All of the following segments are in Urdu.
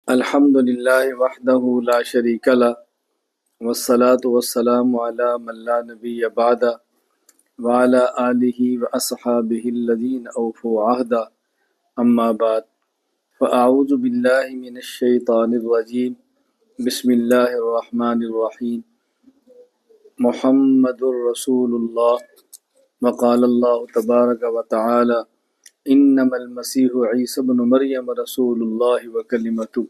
الحمد للہ وحدہ لا شریک لہ والصلاة والسلام علی من لا نبی بعد وعلی آلہ واصحابہ الذین اوفوا عہدا اما بعد فاعوذ باللہ من الشیطان الرجیم بسم اللہ الرحمن الرحیم محمد رسول اللہ وقال اللہ تبارک وتعالی انما المسیح عیسی ابن مریم رسول اللہ وکلمتہ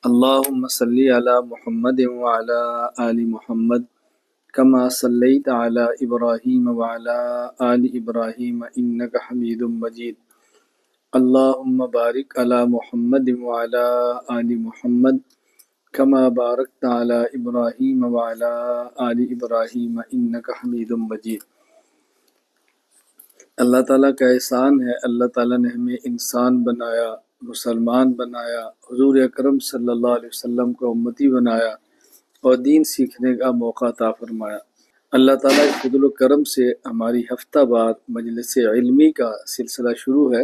اللهم صل على محمد وعلى آل محمد كما صليت على إبراهيم وعلى آل إبراهيم إنك حميد مجيد اللهم بارك على محمد وعلى آل محمد كما باركت على إبراهيم وعلى آل إبراهيم إنك حميد مجيد۔ اللہ تعالیٰ کا احسان ہے، اللہ تعالیٰ نے ہمیں انسان بنایا، مسلمان بنایا، حضور اکرم صلی اللہ علیہ وسلم کو امتی بنایا اور دین سیکھنے کا موقع عطا فرمایا۔ اللہ تعالیٰ کے فضل و کرم سے ہماری ہفتہ وار مجلس علمی کا سلسلہ شروع ہے،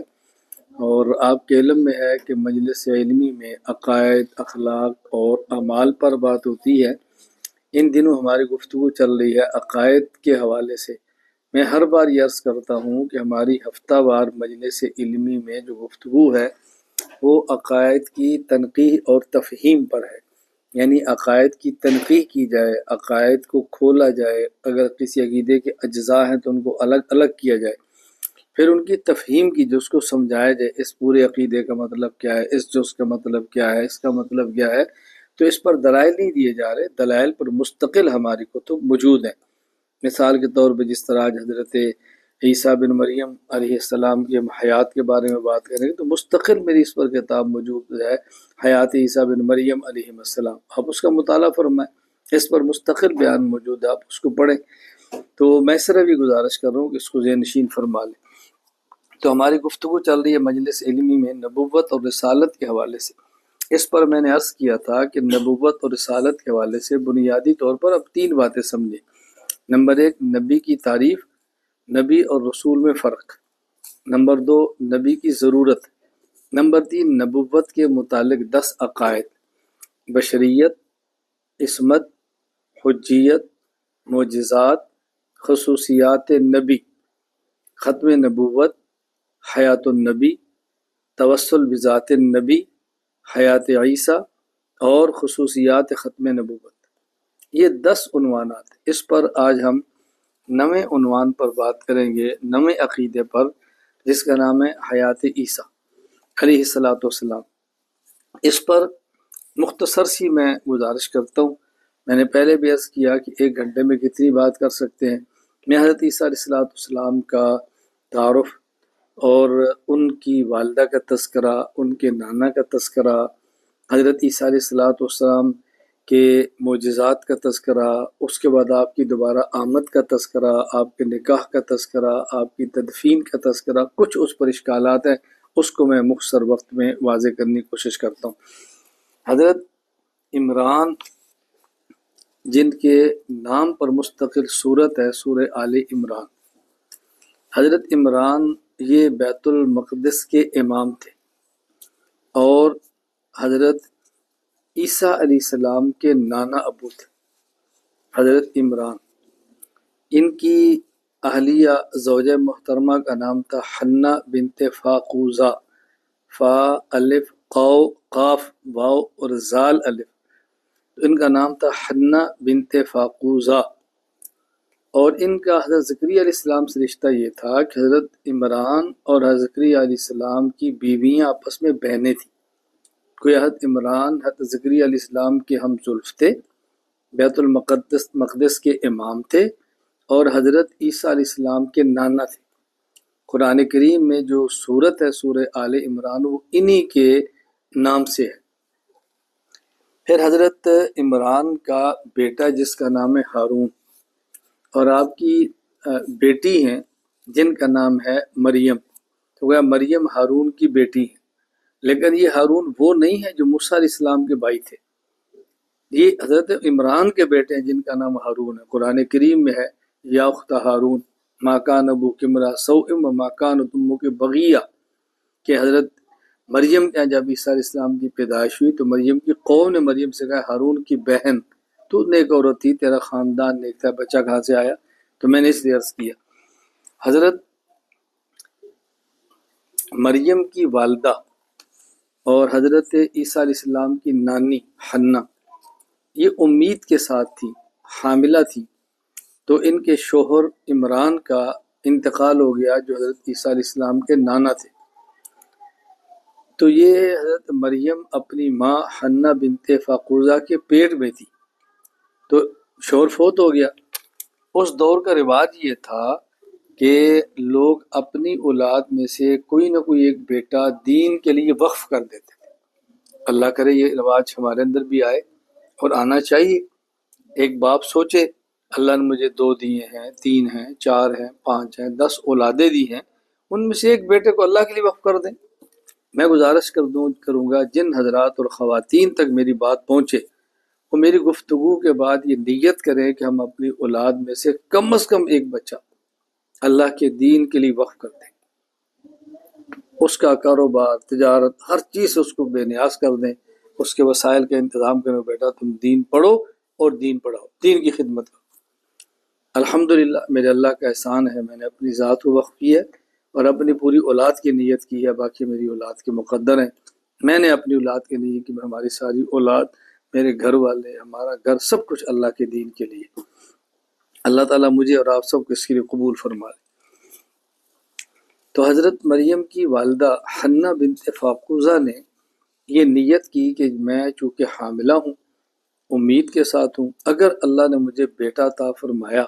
اور آپ کے علم میں ہے کہ مجلس علمی میں عقائد، اخلاق اور اعمال پر بات ہوتی ہے۔ ان دنوں ہماری گفتگو چل رہی ہے عقائد کے حوالے سے۔ میں ہر بار یہ عرض کرتا ہوں کہ ہماری ہفتہ وار مجلس علمی میں جو گفتگو ہے وہ عقائد کی تنقیح اور تفہیم پر ہے، یعنی عقائد کی تنقیح کی جائے، عقائد کو کھولا جائے، اگر کسی عقیدے کے اجزاء ہیں تو ان کو الگ الگ کیا جائے، پھر ان کی تفہیم کی جو اس کو سمجھایا جائے، اس پورے عقیدے کا مطلب کیا ہے، اس جز کا مطلب کیا ہے، اس کا مطلب کیا ہے۔ تو اس پر دلائل نہیں دیے جا رہے، دلائل پر مستقل ہماری کتب موجود ہیں۔ مثال کے طور پہ جس طرح آج حضرت عیسیٰ بن مریم علیہ السلام کی ہم حیات کے بارے میں بات کریں گے تو مستقل میری اس پر کتاب موجود ہے، حیات عیسیٰ بن مریم علیہ السلام، آپ اس کا مطالعہ فرمائیں، اس پر مستقل بیان موجود ہے، آپ اس کو پڑھیں۔ تو میں صرف یہ گزارش کر رہا ہوں کہ اس کو ذہن نشین فرما لیں۔ تو ہماری گفتگو چل رہی ہے مجلس علمی میں نبوت اور رسالت کے حوالے سے۔ اس پر میں نے عرض کیا تھا کہ نبوت اور رسالت کے حوالے سے بنیادی طور پر اب تین باتیں سمجھیں۔ نمبر ایک، نبی کی تعریف، نبی اور رسول میں فرق۔ نمبر دو، نبی کی ضرورت۔ نمبر تین، نبوت کے متعلق 10 عقائد: بشریت، عصمت، حجیت، معجزات، خصوصیات نبی، ختم نبوت، حیات النبی، توسل بذات النبی، حیات عیسیٰ اور خصوصیات ختم نبوت۔ یہ 10 عنوانات، اس پر آج ہم 9ویں عنوان پر بات کریں گے، 9ویں عقیدے پر، جس کا نام ہے حیات عیسیٰ علیہ السلام۔ اس پر مختصر سی میں گزارش کرتا ہوں۔ میں نے پہلے بھی عرض کیا کہ 1 گھنٹے میں کتنی بات کر سکتے ہیں۔ میں حضرت عیسیٰ علیہ السلام کا تعارف اور ان کی والدہ کا تذکرہ، ان کے نانا کا تذکرہ، حضرت عیسیٰ علیہ السلام کے معجزات کا تذکرہ، اس کے بعد آپ کی دوبارہ آمد کا تذکرہ، آپ کے نکاح کا تذکرہ، آپ کی تدفین کا تذکرہ، کچھ اس پر اشکالات ہیں، اس کو میں مختصر وقت میں واضح کرنے کی کوشش کرتا ہوں۔ حضرت عمران، جن کے نام پر مستقل صورت ہے سورہ آل عمران، حضرت عمران یہ بیت المقدس کے امام تھے، اور حضرت عیسیٰ علیہ السلام کے نانا ابو تھے حضرت عمران۔ ان کی اہلیہ زوجہ محترمہ کا نام تھا حنہ بنت فاقوزہ، فا الف قو قاف واو اور زال الف، ان کا نام تھا حنہ بنت فاقوزہ۔ اور ان کا حضرت زکریا علیہ السلام سے رشتہ یہ تھا کہ حضرت عمران اور حضرت زکریا علیہ السلام کی بیویاں آپس میں بہنیں تھیں۔ کوئی حضرت عمران حضرت زکریا علیہ السلام کے ہم زلف تھے، بیت المقدس کے امام تھے، اور حضرت عیسیٰ علیہ السلام کے نانا تھے۔ قرآن کریم میں جو سورت ہے سورہ آل عمران، وہ انہی کے نام سے ہے۔ پھر حضرت عمران کا بیٹا جس کا نام ہے ہارون، اور آپ کی بیٹی ہیں جن کا نام ہے مریم، تو گویا مریم ہارون کی بیٹی ہیں، لیکن یہ ہارون وہ نہیں ہے جو موسیٰ علیہ السلام کے بھائی تھے، یہ حضرت عمران کے بیٹے ہیں جن کا نام ہارون ہے۔ قرآن کریم میں ہے یا اخت ہارون ما کان ابوک امرأ سوء وما کانت امک بغیہ، کہ حضرت مریم کے جب عیسیٰ علیہ السلام کی پیدائش ہوئی تو مریم کی قوم نے مریم سے کہا ہارون کی بہن تو نیک عورت تھی، تیرا خاندان نیک تھا، بچہ کہاں سے آیا؟ تو میں نے اس لیے عرض کیا حضرت مریم کی والدہ اور حضرت عیسیٰ علیہ السلام کی نانی حنہ یہ امید کے ساتھ تھی، حاملہ تھی، تو ان کے شوہر عمران کا انتقال ہو گیا جو حضرت عیسیٰ علیہ السلام کے نانا تھے۔ تو یہ حضرت مریم اپنی ماں حنہ بنت فاقوزہ کے پیٹ میں تھی، تو شوہر فوت ہو گیا۔ اس دور کا رواج یہ تھا کہ لوگ اپنی اولاد میں سے کوئی نہ کوئی ایک بیٹا دین کے لیے وقف کر دیتے تھے۔ اللہ کرے یہ رواج ہمارے اندر بھی آئے اور آنا چاہیے۔ ایک باپ سوچے اللہ نے مجھے 2 دیے ہیں، 3 ہیں، 4 ہیں، 5 ہیں، 10 اولادیں دی ہیں، ان میں سے ایک بیٹے کو اللہ کے لیے وقف کر دیں۔ میں گزارش کروں گا جن حضرات اور خواتین تک میری بات پہنچے وہ میری گفتگو کے بعد یہ نیت کریں کہ ہم اپنی اولاد میں سے کم از کم ایک بچہ اللہ کے دین کے لیے وقف کر دیں، اس کا کاروبار، تجارت، ہر چیز سے اس کو بے نیاز کر دیں، اس کے وسائل کا انتظام کریں۔ بیٹا تم دین پڑھو اور دین پڑھاؤ، دین کی خدمت کرو۔ الحمدللہ میرے اللہ کا احسان ہے، میں نے اپنی ذات کو وقف کی ہے اور اپنی پوری اولاد کی نیت کی ہے، باقی میری اولاد کے مقدر ہیں۔ میں نے اپنی اولاد کے نیت کی، ہماری ساری اولاد، میرے گھر والے، ہمارا گھر، سب کچھ اللہ کے دین کے لیے۔ اللہ تعالیٰ مجھے اور آپ سب کو اس کے لیے قبول فرمائے۔ تو حضرت مریم کی والدہ حنہ بنت فاقوزہ نے یہ نیت کی کہ میں چونکہ حاملہ ہوں، امید کے ساتھ ہوں، اگر اللہ نے مجھے بیٹا عطا فرمایا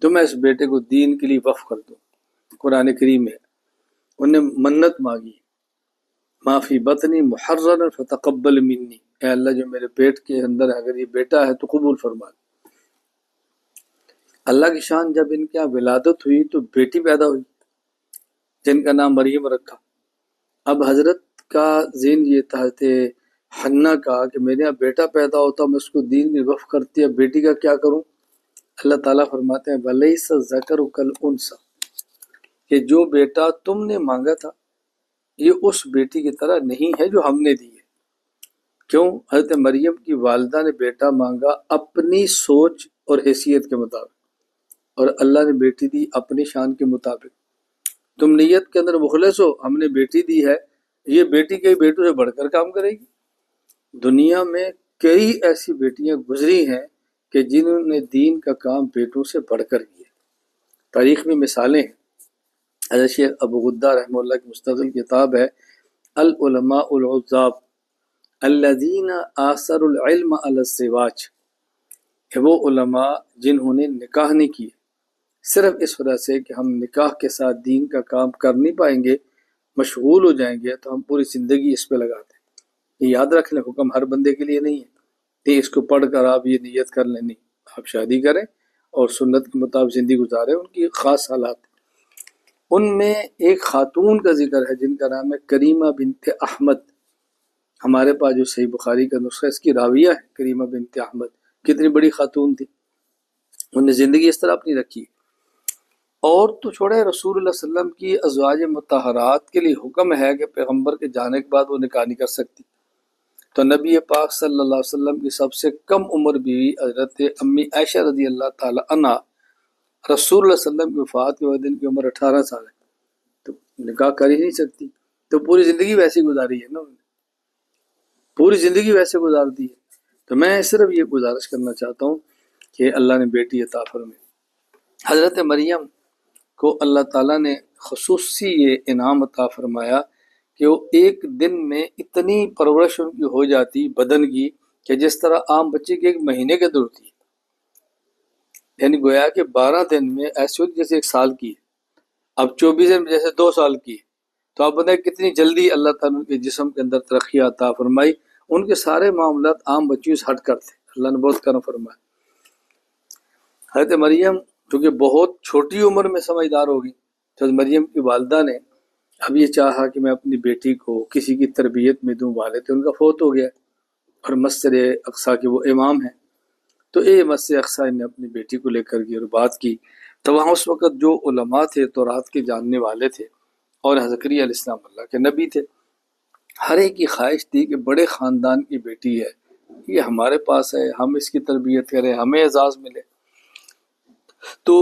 تو میں اس بیٹے کو دین کے لیے وقف کر دوں۔ قرآن کریم میں انہیں منت مانگی، ما فی بطنی محررا فتقبل منی، اے اللہ جو میرے پیٹ کے اندر اگر یہ بیٹا ہے تو قبول فرما۔ اللہ کی شان، جب ان کے یہاں ولادت ہوئی تو بیٹی پیدا ہوئی جن کا نام مریم رکھا۔ اب حضرت کا ذہن یہ تھا حنہ کا کہ میرے یہاں بیٹا پیدا ہوتا میں اس کو دین میں وقف کرتی ہے، بیٹی کا کیا کروں؟ اللہ تعالیٰ فرماتے ہیں وَلَيْسَ الذَّكَرُ كَالْأُنثَىٰ، کہ جو بیٹا تم نے مانگا تھا یہ اس بیٹی کی طرح نہیں ہے جو ہم نے دی ہے۔ کیوں؟ حضرت مریم کی والدہ نے بیٹا مانگا اپنی سوچ اور حیثیت کے مطابق، اور اللہ نے بیٹی دی اپنی شان کے مطابق۔ تم نیت کے اندر مخلص ہو، ہم نے بیٹی دی ہے، یہ بیٹی کئی بیٹوں سے بڑھ کر کام کرے گی۔ دنیا میں کئی ایسی بیٹیاں گزری ہیں کہ جنہوں نے دین کا کام بیٹوں سے بڑھ کر کیا۔ تاریخ میں مثالیں ہیں۔ حضرت شیخ ابو غدہ رحمہ اللہ کی مستقل کتاب ہے العلماء العذاب الذین آثروا العلم علی الزواج، کہ وہ علماء جنہوں نے نکاح نہیں کیے صرف اس وجہ سے کہ ہم نکاح کے ساتھ دین کا کام کر نہیں پائیں گے، مشغول ہو جائیں گے، تو ہم پوری زندگی اس پہ لگاتے ہیں۔ یہ یاد رکھ لیں، حکم ہر بندے کے لیے نہیں ہے کہ اس کو پڑھ کر آپ یہ نیت کر لیں، نہیں، آپ شادی کریں اور سنت کے مطابق زندگی گزاریں۔ ان کی خاص حالات، ان میں ایک خاتون کا ذکر ہے جن کا نام ہے کریمہ بنت احمد۔ ہمارے پاس جو صحیح بخاری کا نسخہ اس کی راویہ ہے کریمہ بنت احمد، کتنی بڑی خاتون تھی، انہوں نے زندگی اس طرح اپنی رکھی۔ اور تو چھوڑے رسول اللہ صلی اللہ علیہ وسلم کی ازواج مطہرات کے لیے حکم ہے کہ پیغمبر کے جانے کے بعد وہ نکاح نہیں کر سکتی، تو نبی پاک صلی اللہ علیہ وسلم کی سب سے کم عمر بیوی حضرت امی عائشہ رضی اللہ تعالی عنہ، رسول اللہ صلی اللہ علیہ وسلم کی وفات کے بعد ان کی عمر 18 سال ہے، تو نکاح کر ہی نہیں سکتی، تو پوری زندگی ویسے گزاری ہے نا، پوری زندگی ویسے گزار دی ہے۔ تو میں صرف یہ گزارش کرنا چاہتا ہوں کہ اللہ نے بیٹی عطا فرمائی۔ حضرت مریم کو اللہ تعالیٰ نے خصوصی یہ انعام عطا فرمایا کہ وہ ایک دن میں اتنی پرورش ان کی ہو جاتی بدن کی کہ جس طرح عام بچے کی 1 مہینے کے اندر ہوتی ہے، یعنی گویا کہ 12 دن میں ایسے ہوتی جیسے 1 سال کی ہے، اب 24 دن میں جیسے 2 سال کی ہے۔ تو آپ بتائیں کتنی جلدی اللہ تعالیٰ کے جسم کے اندر ترقی عطا فرمائی۔ ان کے سارے معاملات عام بچیوں سے ہٹ کر تھے، اللہ نے بہت کرم فرمایا۔ حضرت مریم کیونکہ بہت چھوٹی عمر میں سمجھدار ہوگی، تو حضرت مریم کی والدہ نے اب یہ چاہا کہ میں اپنی بیٹی کو کسی کی تربیت میں دوں، والد ان کا فوت ہو گیا اور مسجد اقصیٰ کے وہ امام ہیں، تو مسجد اقصیٰ نے اپنی بیٹی کو لے کر گئی اور بات کی۔ تو وہاں اس وقت جو علماء تھے تورات کے جاننے والے تھے، اور حضرت زکریا علیہ السلام اللہ کے نبی تھے۔ ہر ایک کی خواہش تھی کہ بڑے خاندان کی بیٹی ہے، یہ ہمارے پاس ہے، ہم اس کی تربیت کریں، ہمیں اعزاز ملے۔ تو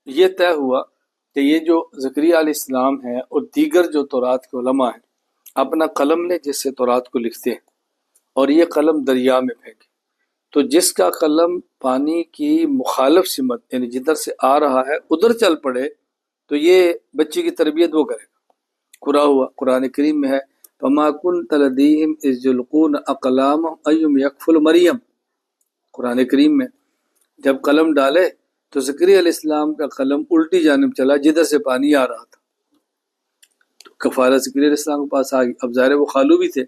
یہ طے ہوا کہ یہ جو زکریا علیہ السلام ہے اور دیگر جو تورات کے علماء ہیں اپنا قلم لے جس سے تورات کو لکھتے ہیں، اور یہ قلم دریا میں پھینکے۔ تو جس کا قلم پانی کی مخالف سمت یعنی جدھر سے آ رہا ہے ادھر چل پڑے تو یہ بچی کی تربیت وہ کرے گا۔ قرآن ہوا، قرآن کریم میں ہے فَمَا كُنْتَ لَدَيْهِمْ إِذْ يُلْقُونَ أَقْلَامَهُمْ أَيُّهُمْ يَكْفُلُ مریم، قرآن کریم میں جب قلم ڈالے تو زکریا علیہ السلام کا قلم الٹی جانب چلا جدھر سے پانی آ رہا تھا، تو کفارہ زکریا علیہ السلام کے پاس آ گئی۔ اب ظاہر وہ خالو بھی تھے،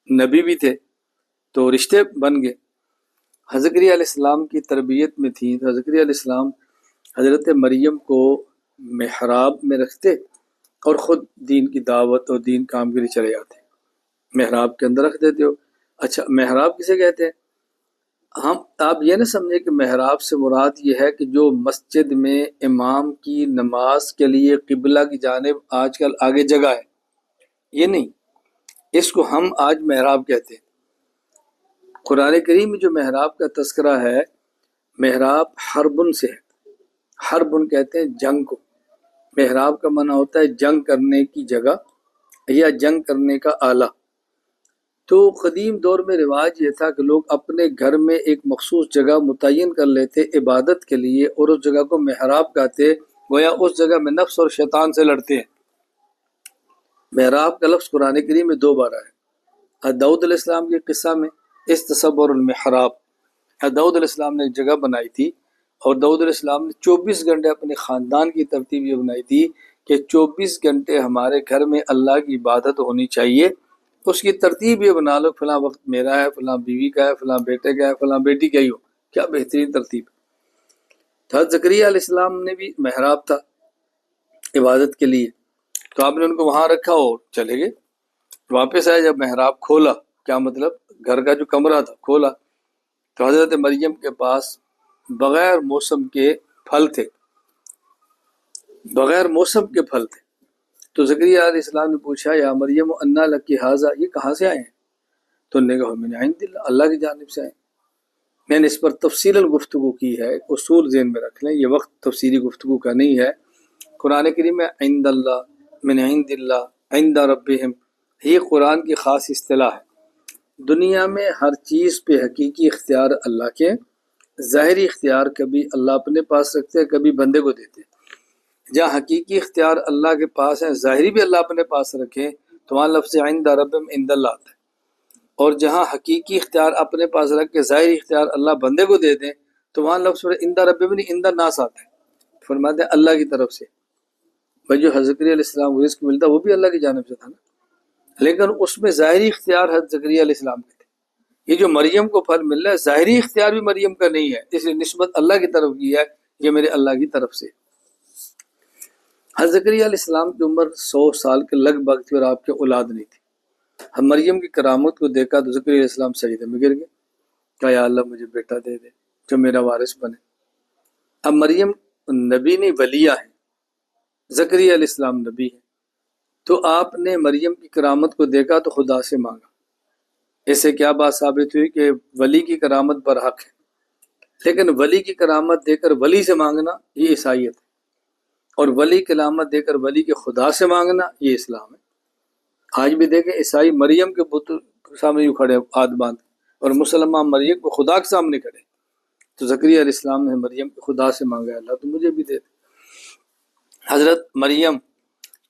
نبی بھی تھے، تو رشتے بن گئے۔ حضرت زکریا علیہ السلام کی تربیت میں تھیں تو حضرت زکریا علیہ السلام حضرت مریم کو محراب میں رکھتے اور خود دین کی دعوت اور دین کام کے لیے چلے جاتے، محراب کے اندر رکھ دیتے ہو۔ اچھا محراب کسے کہتے ہیں؟ ہم آپ یہ نہ سمجھے کہ محراب سے مراد یہ ہے کہ جو مسجد میں امام کی نماز کے لیے قبلہ کی جانب آج کل آگے جگہ ہے، یہ نہیں، اس کو ہم آج محراب کہتے ہیں۔ قرآن کریم میں جو محراب کا تذکرہ ہے، محراب حربن سے ہے، حربن کہتے ہیں جنگ کو۔ محراب کا معنی ہوتا ہے جنگ کرنے کی جگہ یا جنگ کرنے کا آلہ۔ تو قدیم دور میں رواج یہ تھا کہ لوگ اپنے گھر میں ایک مخصوص جگہ متعین کر لیتے عبادت کے لیے اور اس جگہ کو محراب کہتے، گویا اس جگہ میں نفس اور شیطان سے لڑتے ہیں۔ محراب کا لفظ قرآن کریم میں 2 بار آیا، داؤد علیہ السلام کے قصہ میں استصبر المحراب، داؤد علیہ السلام نے ایک جگہ بنائی تھی اور داؤد علیہ السلام نے 24 گھنٹے اپنے خاندان کی ترتیب یہ بنائی تھی کہ 24 گھنٹے ہمارے گھر میں اللہ کی عبادت ہونی چاہیے۔ اس کی ترتیب یہ بنا لو، فلاں وقت میرا ہے، فلاں بیوی کا ہے، فلاں بیٹے کا ہے، فلاں بیٹی کا ہی ہو، کیا بہترین ترتیب۔ حضرت زکریا علیہ السلام نے بھی محراب تھا عبادت کے لیے، تو آپ نے ان کو وہاں رکھا اور چلے گئے۔ واپس آئے جب محراب کھولا، کیا مطلب گھر کا جو کمرہ تھا کھولا تو حضرت مریم کے پاس بغیر موسم کے پھل تھے، بغیر موسم کے پھل تھے۔ تو زکریا علیہ السلام نے پوچھا یا مریم انا لکی ھذا، یہ کہاں سے آئے ہیں؟ تو انہوں نے کہا من عند اللہ، اللہ کی جانب سے آئے۔ میں نے اس پر تفصیلاً گفتگو کی ہے، اصول ذہن میں رکھ لیں، یہ وقت تفصیلی گفتگو کا نہیں ہے۔ قرآن کریم میں عند اللہ، من عند اللہ، عند ربہم، یہ قرآن کی خاص اصطلاح ہے۔ دنیا میں ہر چیز پہ حقیقی اختیار اللہ کے، ظاہری اختیار کبھی اللہ اپنے پاس رکھتے ہیں، کبھی بندے کو دیتے ہیں۔ جہاں حقیقی اختیار اللہ کے پاس ہے، ظاہری بھی اللہ اپنے پاس رکھے تو وہاں لفظ عند ربہم عند اللہ آتا ہے، اور جہاں حقیقی اختیار اپنے پاس رکھ کے ظاہری اختیار اللہ بندے کو دے دیں تو وہاں لفظ عند ربہم نہیں عند الناس آتا ہے، فرماتے ہیں اللہ کی طرف سے۔ بھائی جو حضرت زکریا علیہ السلام کو رزق ملتا وہ بھی اللہ کی جانب سے تھا نا، لیکن اس میں ظاہری اختیار حضرت زکریا علیہ السلام کے تھے۔ یہ جو مریم کو پھل مل رہا ہے ظاہری اختیار بھی مریم کا نہیں ہے، اس لیے نسبت اللہ کی طرف کی ہے، یہ میرے اللہ کی طرف سے۔ حضرت زکریا علیہ السلام کی عمر 100 سال کے لگ بھگ تھی اور آپ کے اولاد نہیں تھی۔ ہم مریم کی کرامت کو دیکھا تو زکریا علیہ السلام سجدے میں گر گئے، کہا یا اللہ مجھے بیٹا دے دے جو میرا وارث بنے۔ اب مریم نبی نہیں ولیہ ہے، زکریا علیہ السلام نبی ہے، تو آپ نے مریم کی کرامت کو دیکھا تو خدا سے مانگا۔ اس سے کیا بات ثابت ہوئی کہ ولی کی کرامت برحق ہے، لیکن ولی کی کرامت دے کر ولی سے مانگنا یہ عیسائیت ہے، اور ولی کی کرامت دے کر ولی کے خدا سے مانگنا یہ اسلام ہے۔ آج بھی دیکھیں عیسائی مریم کے بت کے سامنے یوں کھڑے ہاتھ باندھ، اور مسلمان مریم کو خدا کے سامنے کھڑے۔ تو زکریا علیہ السلام نے مریم کے خدا سے مانگا اللہ تو مجھے بھی دے دے۔ حضرت مریم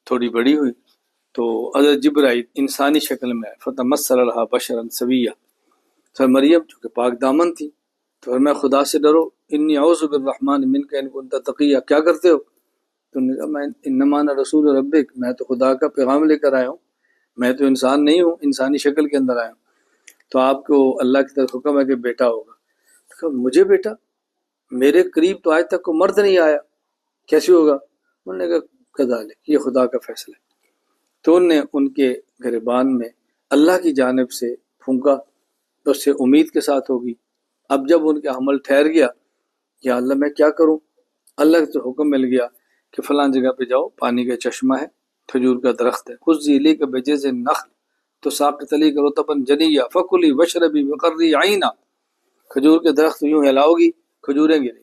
تھوڑی بڑی ہوئی تو حضرت جبرائیل انسانی شکل میں آئے، فتمثل لها بشرا سویا۔ سر مریم چونکہ پاک دامن تھی تو فرمایا خدا سے ڈرو، انی اعوذ بالرحمن منک ان کنت تقیا، کیا کرتے ہو؟ تو انہوں نے کہا میں انما انا رسول ربک، میں تو خدا کا پیغام لے کر آیا ہوں، میں تو انسان نہیں ہوں، انسانی شکل کے اندر آیا ہوں، تو آپ کو اللہ کی طرف حکم ہے کہ بیٹا ہوگا۔ تو کہا مجھے بیٹا؟ میرے قریب تو آج تک کوئی مرد نہیں آیا، کیسے ہوگا؟ انہوں نے کہا کذالک، یہ خدا کا فیصلہ ہے۔ تو انہوں نے ان کے گریبان میں اللہ کی جانب سے پھونکا تو اس سے امید کے ساتھ ہوگی۔ اب جب ان کا حمل ٹھہر گیا، یا اللہ میں کیا کروں؟ اللہ سے حکم مل گیا کہ فلاں جگہ پہ جاؤ، پانی کا چشمہ ہے، کھجور کا درخت ہے، خذی الیک بجذع النخل تو ساقط علی کرو تپن جنیہ فکلی وشربی وقری عینا، کھجور کے درخت یوں ہلاؤ گی کھجوریں گریں،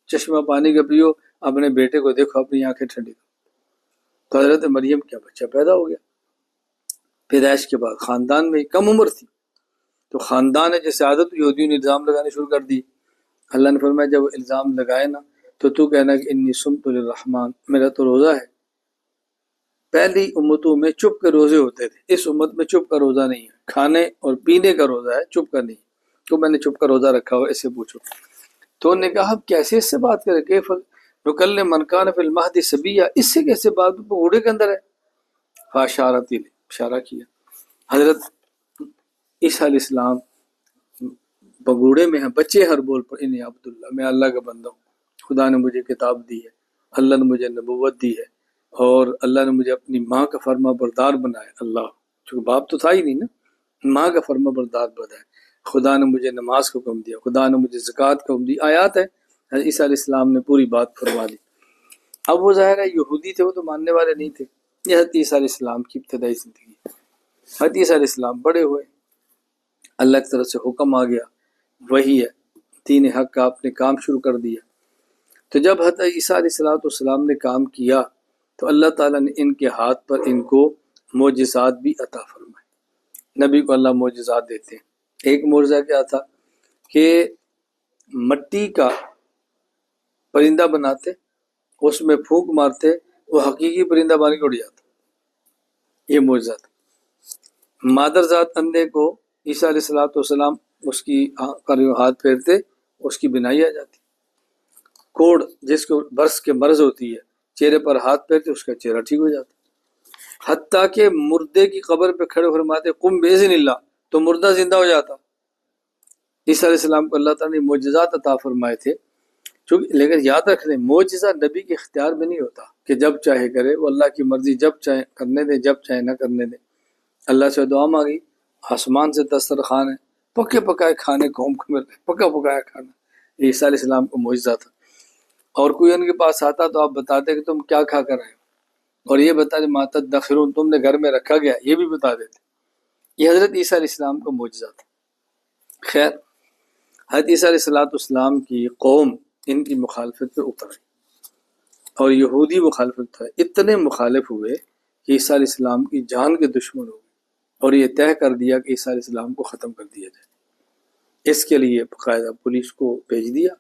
چشمہ پانی کا پیو، اپنے بیٹے کو دیکھو، اپنی آنکھیں ٹھنڈی کرو۔ تو حضرت مریم کا بچہ پیدا ہو گیا۔ پیدائش کے بعد خاندان میں کم عمر تھی تو خاندان ہے جیسے عادت یہودیوں نے الزام لگانے شروع کر دی۔ اللہ نے فرمایا جب الزام لگائے نا تو کہنا کہ انی صمت للرحمن، میرا تو روزہ ہے۔ پہلی امتوں میں چپ کے روزے ہوتے تھے، اس امت میں چپ کا روزہ نہیں ہے، کھانے اور پینے کا روزہ ہے، چپ کا نہیں۔ تو میں نے چپ کا روزہ رکھا ہوا، اس سے پوچھو۔ تو انہوں نے کہا اب کیسے اس سے بات کرے، کیف نکلم من کان فی المہد صبیہ، اس سے کیسے بات، بوڑھے کے اندر ہے۔ فاشارت الیہ، اشارہ کیا۔ حضرت عیسیٰ علیہ السلام بگوڑے میں ہیں، بچے ہر بول پر انی عبداللہ، میں اللہ کا بندہ ہوں، خدا نے مجھے کتاب دی ہے، اللہ نے مجھے نبوت دی ہے، اور اللہ نے مجھے اپنی ماں کا فرما بردار بنایا۔ اللہ، چونکہ باپ تو تھا ہی نہیں نا، ماں کا فرما بردار بنایا۔ خدا نے مجھے نماز کا حکم دیا، خدا نے مجھے زکوٰۃ کا حکم دی، آیات ہے۔ حضرت عیسیٰ علیہ السلام نے پوری بات فرما دی۔ اب وہ ظاہر ہے یہودی تھے، وہ تو ماننے والے نہیں تھے۔ یہ حضرت عیسیٰ علیہ السلام کی ابتدائی زندگی۔ حضرت عیسیٰ علیہ السلام بڑے ہوئے، اللہ کی طرف سے حکم آ گیا، وہی ہے، دین حق کا آپ نے کام شروع کر دیا۔ تو جب حضرت عیسیٰ علیہ السلام نے کام کیا تو اللہ تعالیٰ نے ان کے ہاتھ پر ان کو معجزات بھی عطا فرمائے۔ نبی کو اللہ معجزات دیتے ہیں۔ ایک معجزہ کیا تھا کہ مٹی کا پرندہ بناتے، اس میں پھونک مارتے، وہ حقیقی پرندہ بن کے اڑ جاتا۔ یہ معجزہ تھا۔ مادر ذات اندھے کو عیسیٰ علیہ السلام اس کی ہاتھ پھیرتے، اس کی بینائی آ جاتی۔ کوڑ جس کو برس کے مرض ہوتی ہے، چہرے پر ہاتھ پھیرتے اس کا چہرہ ٹھیک ہو جاتا۔ حتیٰ کہ مردے کی قبر پہ کھڑے فرماتے قم باذن اللہ، تو مردہ زندہ ہو جاتا۔ عیسیٰ علیہ السلام کو اللہ تعالیٰ نے معجزات عطا فرمائے تھے، لیکن یاد رکھ لیں معجزہ نبی کے اختیار میں نہیں ہوتا کہ جب چاہے کرے، وہ اللہ کی مرضی، جب چاہے کرنے دے، جب چاہے نہ کرنے دے۔ اللہ سے دعا مانگی، آسمان سے دسترخوان ہے، پکے پکائے کھانے قوم کو مل رہے، پکا پکایا کھانا۔ عیسیٰ علیہ السلام کو معجزہ تھا۔ اور کوئی ان کے پاس آتا تو آپ بتاتے کہ تم کیا کھا کر رہے ہو، اور یہ بتا دے ما تدخرون، تم نے گھر میں رکھا گیا، یہ بھی بتا دیتے۔ یہ حضرت عیسیٰ علیہ السلام کا معجزہ تھا۔ خیر، حضرت عیسیٰ علیہ السلام کی قوم ان کی مخالفت پہ اتر آئی، اور یہودی مخالفت تھا، اتنے مخالف ہوئے کہ عیسیٰ علیہ السلام کی جان کے دشمن ہو گئے، اور یہ طے کر دیا کہ عیسیٰ علیہ السلام کو ختم کر دیا جائے۔ اس کے لیے باقاعدہ پولیس کو بھیج دیا،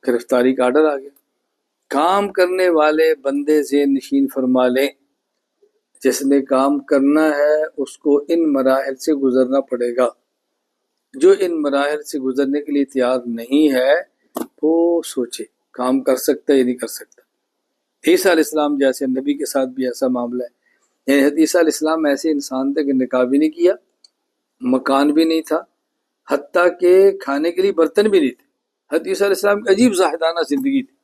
گرفتاری کا آرڈر آ گیا۔ کام کرنے والے بندے ذہن نشین فرما لیں، جس نے کام کرنا ہے اس کو ان مراحل سے گزرنا پڑے گا۔ جو ان مراحل سے گزرنے کے لیے تیار نہیں ہے وہ سوچے کام کر سکتا ہے یا نہیں کر سکتا۔ عیسیٰ علیہ السلام جیسے نبی کے ساتھ بھی ایسا معاملہ ہے، یعنی حضرت عیسیٰ علیہ السلام ایسے انسان تھے کہ نکاح بھی نہیں کیا، مکان بھی نہیں تھا، حتیٰ کہ کھانے کے لیے برتن بھی نہیں تھے۔ حضرت عیسیٰ علیہ السلام کی عجیب زاہدانہ زندگی تھی،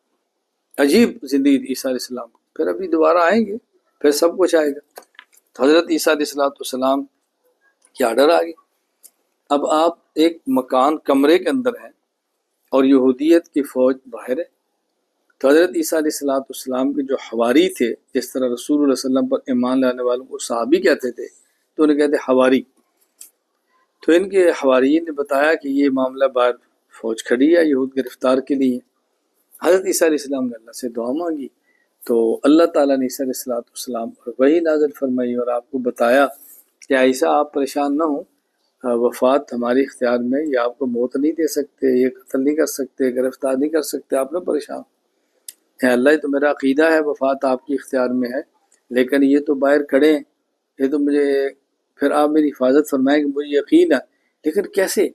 عجیب زندگی تھی عیسیٰ علیہ السلام۔ پھر ابھی دوبارہ آئیں گے، پھر سب کچھ آئے گا۔ تو حضرت عیسیٰ علیہ السلام کی آرڈر آ گئی۔ اب آپ ایک مکان کمرے کے اندر ہیں اور یہودیت کی فوج باہر ہے۔ تو حضرت عیسیٰ علیہ السلام کے جو حواری تھے، جس طرح رسول اللہ صلی اللہ علیہ وسلم پر ایمان لانے والوں کو صحابی کہتے تھے، تو انہیں کہتے حواری۔ تو ان کے حواریین نے بتایا کہ یہ معاملہ باہر فوج کھڑی ہے، یہود گرفتار کے لیے۔ حضرت عیسیٰ علیہ السلام نے اللہ سے دعا مانگی تو اللہ تعالیٰ نے عیسیٰ علیہ السلام پر وحی نازل فرمائی اور آپ کو بتایا کہ عیسیٰ آپ پریشان نہ ہوں، وفات ہماری اختیار میں، یہ آپ کو موت نہیں دے سکتے، یہ قتل نہیں کر سکتے، گرفتار نہیں کر سکتے، آپ نہ پریشان ہے۔ اللہ، یہ تو میرا عقیدہ ہے وفات آپ کی اختیار میں ہے، لیکن یہ تو باہر کھڑے ہیں، یہ تو مجھے، پھر آپ میری حفاظت فرمائیں کہ مجھے یقین ہے، لیکن کیسے؟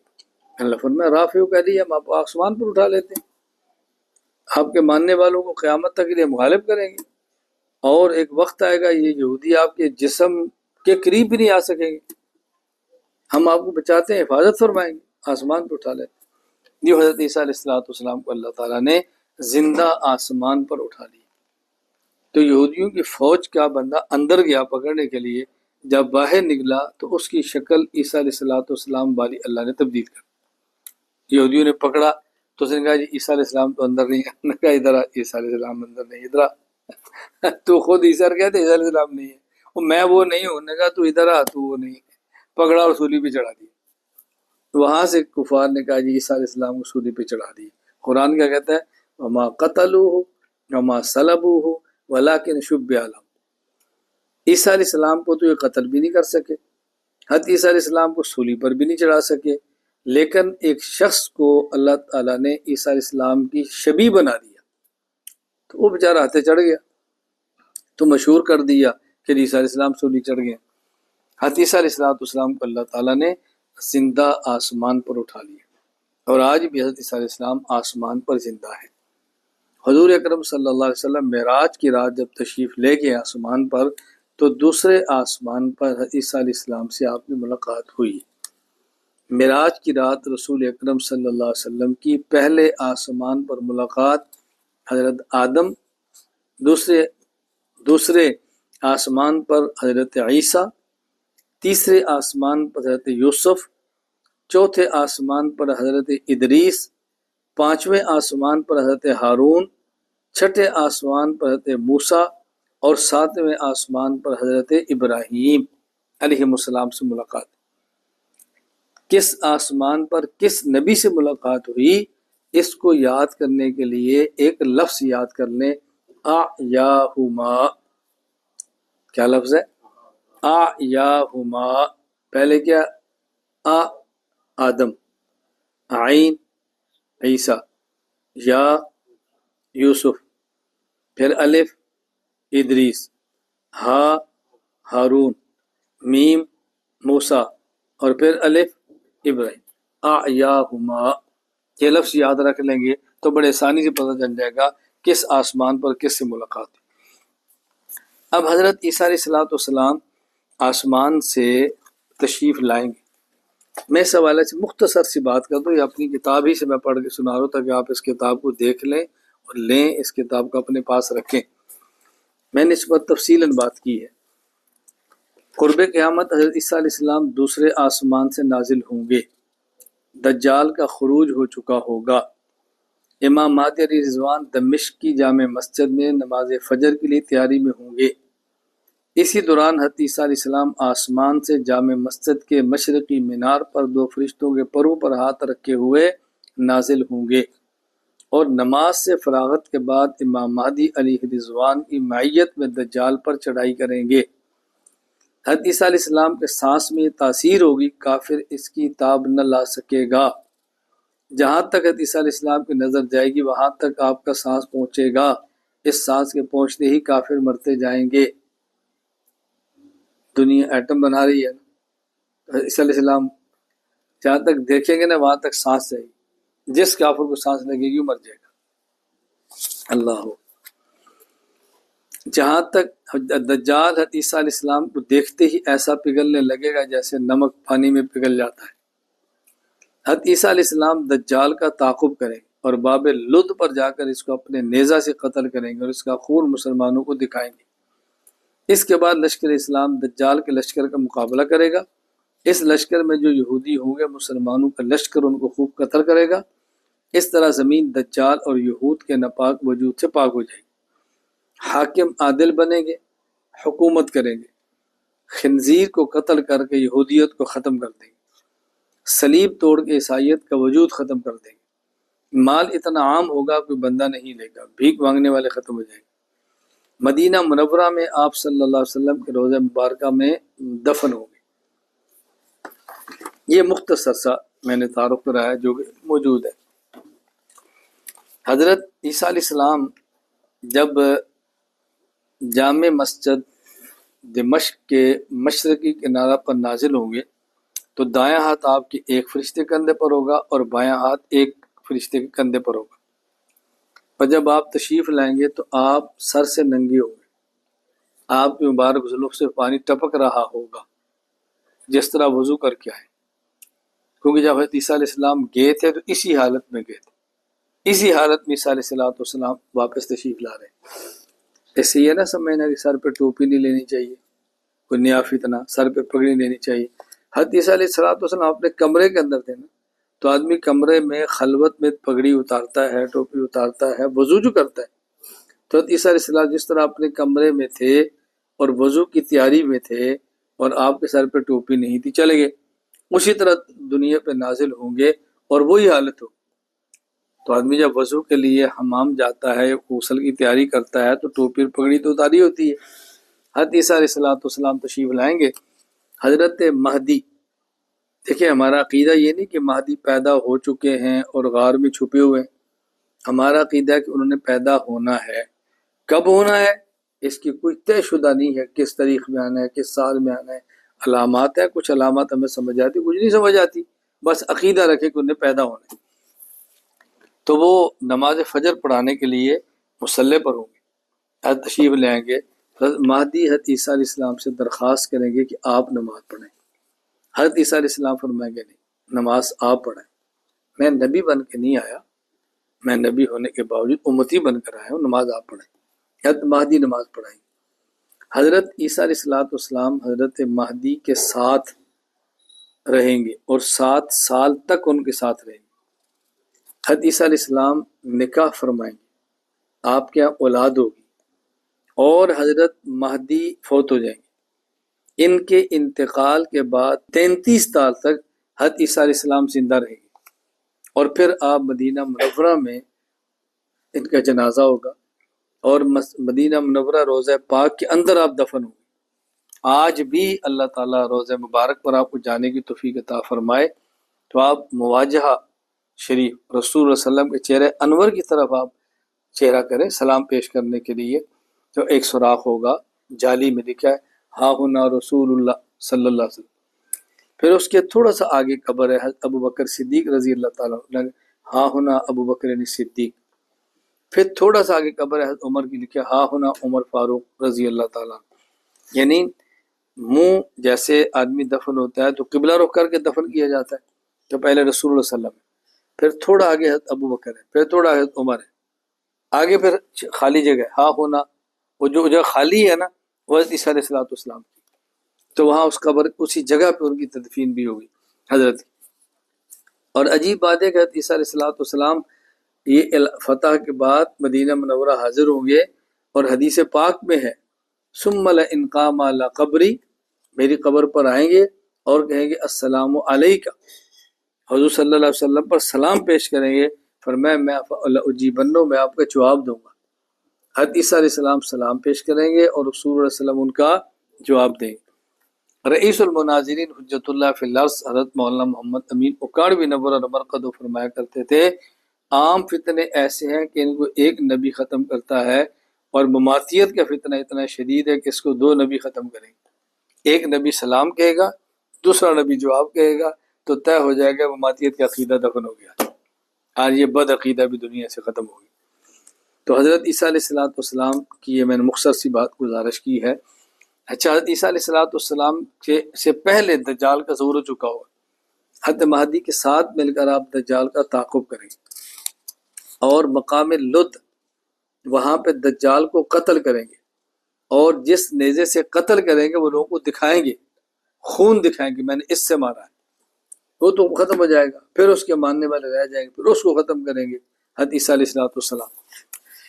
اللہ فرمایا رافع کہہ دیا، ہم آپ کو آسمان پر اٹھا لیتے ہیں، آپ کے ماننے والوں کو قیامت تک کے لیے مغالب کریں گے، اور ایک وقت آئے گا یہ یہودی آپ کے جسم کے قریب بھی نہیں آ سکیں گے، ہم آپ کو بچاتے ہیں، حفاظت فرمائیں گے، آسمان پر اٹھا لیتے ہیں۔ یہ حضرت عیسیٰ علیہ السلام کو اللہ تعالیٰ نے زندہ آسمان پر اٹھا لیا۔ تو یہودیوں کی فوج کا بندہ اندر گیا پکڑنے کے لیے، جب باہر نکلا تو اس کی شکل عیسیٰ علیہ السلام والی اللہ نے تبدیل کر دی۔ یہودیوں نے پکڑا تو اس نے کہا جی عیسیٰ علیہ السلام تو اندر نہیں ہے، نے کہا ادھر آ، عیسیٰ علیہ السلام اندر نہیں، ادھر آ۔ تو خود عیسیٰ کہتے عیسیٰ علیہ السلام نہیں ہے، میں وہ نہیں ہوں، نے کہا تو ادھر آ، تو وہ نہیں ہے۔ پکڑا اور سولی پہ چڑھا دیا۔ وہاں سے کفار نے کہا جی عیسیٰ علیہ السلام کو سولی پہ چڑھا دیا۔ قرآن کیا کہتا ہے؟ وما قتلوہ وما صلبوہ ولکن شبہ لہم۔ عیسیٰ علیہ السلام کو تو یہ قتل بھی نہیں کر سکے، حضرت عیسیٰ علیہ السلام کو سولی پر بھی نہیں چڑھا سکے، لیکن ایک شخص کو اللہ تعالیٰ نے عیسیٰ علیہ السلام کی شبیہ بنا دیا، تو وہ بیچارہ ہاتھے چڑھ گیا، تو مشہور کر دیا کہ عیسیٰ علیہ السلام سولی چڑھ گئے۔ حضرت عیسیٰ علیہ السلام کو اللہ تعالیٰ نے زندہ آسمان پر اٹھا لیا، اور آج بھی حضرت عیسیٰ علیہ السلام آسمان پر زندہ ہے۔ حضور اکرم صلی اللہ علیہ وسلم معراج کی رات جب تشریف لے گئے آسمان پر، تو دوسرے آسمان پر حضرت عیسیٰ علیہ السلام سے آپ کی ملاقات ہوئی۔ معراج کی رات رسول اکرم صلی اللہ علیہ وسلم کی پہلے آسمان پر ملاقات حضرت آدم، دوسرے آسمان پر حضرت عیسیٰ، تیسرے آسمان پر حضرت یوسف، چوتھے آسمان پر حضرت ادریس، پانچویں آسمان پر حضرت ہارون، چھٹے آسمان پر حضرت موسیٰ، اور ساتویں آسمان پر حضرت ابراہیم علیہ السلام سے ملاقات۔ کس آسمان پر کس نبی سے ملاقات ہوئی، اس کو یاد کرنے کے لیے ایک لفظ یاد کر لیں، اعیاہما۔ کیا لفظ ہے؟ اعیاہما۔ پہلے کیا؟ آدم، عین عیسیٰ، یا یوسف، پھر الف ادریس، ہا ہارون، میم موسیٰ، اور پھر الف ابراہیم۔ اعیاہما، یہ لفظ یاد رکھ لیں گے تو بڑے آسانی سے پتہ چل جائے گا کس آسمان پر کس سے ملاقات ہے۔ اب حضرت عیسیٰ علیہ السلام آسمان سے تشریف لائیں گے۔ میں اس حوالے سے مختصر سی بات کر دوں، یہ اپنی کتاب ہی سے میں پڑھ کے سنا رہا ہوں تاکہ آپ اس کتاب کو دیکھ لیں اور لیں، اس کتاب کو اپنے پاس رکھیں۔ میں نے اس پر تفصیلاً بات کی ہے۔ قرب قیامت حضرت عیسیٰ علیہ السلام دوسرے آسمان سے نازل ہوں گے، دجال کا خروج ہو چکا ہوگا، امام مہدی علیہ رضوان دمشق کی جامع مسجد میں نماز فجر کے لیے تیاری میں ہوں گے۔ اسی دوران حضرت عیسیٰ علیہ السلام آسمان سے جامع مسجد کے مشرقی مینار پر دو فرشتوں کے پروں پر ہاتھ رکھے ہوئے نازل ہوں گے، اور نماز سے فراغت کے بعد امام مہدی علیہ رضوان کی معیت میں دجال پر چڑھائی کریں گے۔ حضرت عیسیٰ علیہ السلام کے سانس میں یہ تاثیر ہوگی، کافر اس کی تاب نہ لا سکے گا۔ جہاں تک حضرت عیسیٰ علیہ السلام کی نظر جائے گی وہاں تک آپ کا سانس پہنچے گا، اس سانس کے پہنچتے ہی کافر مرتے جائیں گے۔ دنیا ایٹم بنا رہی ہے نا، عیسیٰ علیہ السلام جہاں تک دیکھیں گے نا وہاں تک سانس جائے گی، جس کافر کو سانس لگے گی وہ مر جائے گا۔ اللہ ہو، جہاں تک دجال حضرت عیسیٰ علیہ السلام کو دیکھتے ہی ایسا پگھلنے لگے گا جیسے نمک پانی میں پگھل جاتا ہے۔ حضرت عیسیٰ علیہ السلام دجال کا تعاقب کریں اور باب لد پر جا کر اس کو اپنے نیزہ سے قتل کریں گے اور اس کا خون مسلمانوں کو دکھائیں گے۔ اس کے بعد لشکر اسلام دجال کے لشکر کا مقابلہ کرے گا۔ اس لشکر میں جو یہودی ہوں گے مسلمانوں کا لشکر ان کو خوب قتل کرے گا۔ اس طرح زمین دجال اور یہود کے ناپاک وجود سے پاک ہو جائے گی۔ حاکم عادل بنیں گے، حکومت کریں گے، خنزیر کو قتل کر کے یہودیت کو ختم کر دیں گے، صلیب توڑ کے عیسائیت کا وجود ختم کر دیں گے، مال اتنا عام ہوگا کوئی بندہ نہیں لے گا، بھیک مانگنے والے ختم ہو جائیں گے۔ مدینہ منورہ میں آپ صلی اللہ علیہ وسلم کے روضہ مبارکہ میں دفن ہوں گے۔ یہ مختصر سا میں نے تعارف کرایا جو موجود ہے۔ حضرت عیسیٰ علیہ السلام جب جامع مسجد دمشق کے مشرقی کنارہ پر نازل ہوں گے تو دایاں ہاتھ آپ کے ایک فرشتے کے کندھے پر ہوگا اور بایاں ہاتھ ایک فرشتے کے کندھے پر ہوگا، اور جب آپ تشریف لائیں گے تو آپ سر سے ننگے ہوں گے، آپ کے مبارک زلف سے پانی ٹپک رہا ہوگا جس طرح وضو کر کے آئے، کیونکہ جب حضرت عیسیٰ علیہ السلام گئے تھے تو اسی حالت میں گئے تھے، اسی حالت میں عیسیٰ علیہ السلام واپس تشریف لا رہے ہیں۔ ایسے یہ نہ سمجھنا کہ سر پہ ٹوپی نہیں لینی چاہیے، کوئی نیا فتنہ، سر پہ پگڑی لینی چاہیے۔ حضرت عیسیٰ علیہ السلام اپنے کمرے کے اندر تھے نا، تو آدمی کمرے میں خلوت میں پگڑی اتارتا ہے، ٹوپی اتارتا ہے، وضو جو کرتا ہے۔ تو حضرت عیسیٰ علیہ السلام جس طرح اپنے کمرے میں تھے اور وضو کی تیاری میں تھے اور آپ کے سر پہ ٹوپی نہیں تھی، چلے گئے، اسی طرح دنیا پہ نازل ہوں گے اور وہی حالت ہوگی۔ تو آدمی جب وضو کے لیے حمام جاتا ہے، غسل کی تیاری کرتا ہے، تو ٹوپی اور پگڑی تو اتاری ہوتی ہے۔ حضرت عیسیٰ علیہ السلام تشریف لائیں گے۔ حضرت مہدی، دیکھیں ہمارا عقیدہ یہ نہیں کہ مہدی پیدا ہو چکے ہیں اور غار میں چھپے ہوئے ہیں، ہمارا عقیدہ ہے کہ انہوں نے پیدا ہونا ہے۔ کب ہونا ہے اس کی کوئی طے شدہ نہیں ہے، کس تاریخ میں آنا ہے، کس سال میں آنا ہے۔ علامات ہیں، کچھ علامات ہمیں سمجھ آتی، کچھ نہیں سمجھ آتی، بس عقیدہ رکھے کہ انہیں پیدا ہونا ہے۔ تو وہ نماز فجر پڑھانے کے لیے مصلی پر ہوں گے، حضرت تشریف لے آئیں گے۔ مہدی حضرت عیسیٰ علیہ السلام سے درخواست کریں گے کہ آپ نماز پڑھیں۔ حضرت عیسیٰ علیہ السلام فرمائیں گے نہیں، نماز آپ پڑھیں، میں نبی بن کے نہیں آیا، میں نبی ہونے کے باوجود امتی بن کر آیا ہوں، نماز آپ پڑھیں۔ حضرت مہدی نماز پڑھائیں گے۔ حضرت عیسیٰ علیہ السلام حضرت مہدی کے ساتھ رہیں گے اور 7 سال تک ان کے ساتھ رہیں گے۔ حضرت عیسیٰ علیہ السلام نکاح فرمائیں گے، آپ کے یہاں اولاد ہوگی، اور حضرت مہدی فوت ہو جائیں گے۔ ان کے انتقال کے بعد 33 سال تک حضرت عیسیٰ علیہ السلام زندہ رہیں گے، اور پھر آپ مدینہ منورہ میں ان کا جنازہ ہوگا، اور مدینہ منورہ روضہ پاک کے اندر آپ دفن ہوں گے۔ آج بھی اللہ تعالیٰ روضہ مبارک پر آپ کو جانے کی توفیق عطا فرمائے تو آپ مواجہہ شریف رسول اللہ صلی اللہ علیہ وسلم کے چہرے انور کی طرف آپ چہرہ کریں سلام پیش کرنے کے لیے۔ تو ایک سوراخ ہوگا، جالی میں لکھا ہے ہاں ہنا رسول اللہ صلی اللہ علیہ وسلم۔ پھر اس کے تھوڑا سا آگے قبر ہے حضرت ابو بکر صدیق رضی اللہ تعالیٰ عنہ، ہاں ہنا ابو بکر صدیق۔ پھر تھوڑا سا آگے قبر ہے حضرت عمر کی، لکھا ہاں ہنا عمر فاروق رضی اللہ تعالیٰ عنہ۔ یعنی منہ جیسے آدمی دفن ہوتا ہے تو قبلہ رخ کر کے دفن کیا جاتا ہے، تو پہلے رسول اللہ صلی اللہ علیہ وسلم، پھر تھوڑا آگے حضرت ابو بکر ہے، پھر تھوڑا حضرت عمر ہے، آگے پھر خالی جگہ ہے، ہاں ہونا، وہ جو جگہ خالی ہے نا وہ حضرت عیسیٰ علیہ السلام کی، تو وہاں اس قبر اسی جگہ پہ ان کی تدفین بھی ہوگی حضرت کی۔ اور عجیب بات ہے کہ حضرت عیسیٰ علیہ السلام یہ فتح کے بعد مدینہ منورہ حاضر ہوں گے، اور حدیث پاک میں ہے ثم لانقام علی قبری، میری قبر پر آئیں گے اور کہیں گے السلام علیکہ، حضور صلی اللہ علیہ وسلم پر سلام پیش کریں گے، فرمایا میں اجیبنو، میں آپ کا جواب دوں گا۔ حضرت عیسیٰ علیہ السلام سلام پیش کریں گے اور رسول اللہ علیہ وسلم ان کا جواب دیں گے۔ رئیس المناظرین حجت اللہ فی الارض حضرت مولانا محمد امین اکاڑوی نور اور مرقد فرمایا کرتے تھے عام فتنے ایسے ہیں کہ ان کو ایک نبی ختم کرتا ہے، اور مماتیت کا فتنہ اتنا شدید ہے کہ اس کو 2 نبی ختم کریں گے۔ ایک نبی سلام کہے گا، دوسرا نبی جواب کہے گا، تو طے ہو جائے گا مماتیت کا عقیدہ دفن ہو گیا، آج یہ بد عقیدہ بھی دنیا سے ختم ہو گئی۔ تو حضرت عیسیٰ علیہ السلام کی یہ میں نے مختصر سی بات گزارش کی ہے۔ اچھا، حضرت عیسیٰ علیہ السلام سے پہلے دجال کا ظہور ہو چکا ہوا، حضرت مہدی کے ساتھ مل کر آپ دجال کا تعاقب کریں گے، اور مقام لد وہاں پہ دجال کو قتل کریں گے، اور جس نیزے سے قتل کریں گے وہ لوگوں کو دکھائیں گے، خون دکھائیں گے میں نے اس سے مارا ہے، وہ تو ختم ہو جائے گا، پھر اس کے ماننے والے رہ جائیں گے، پھر اس کو ختم کریں گے حضرت عیسیٰ علیہ السلام۔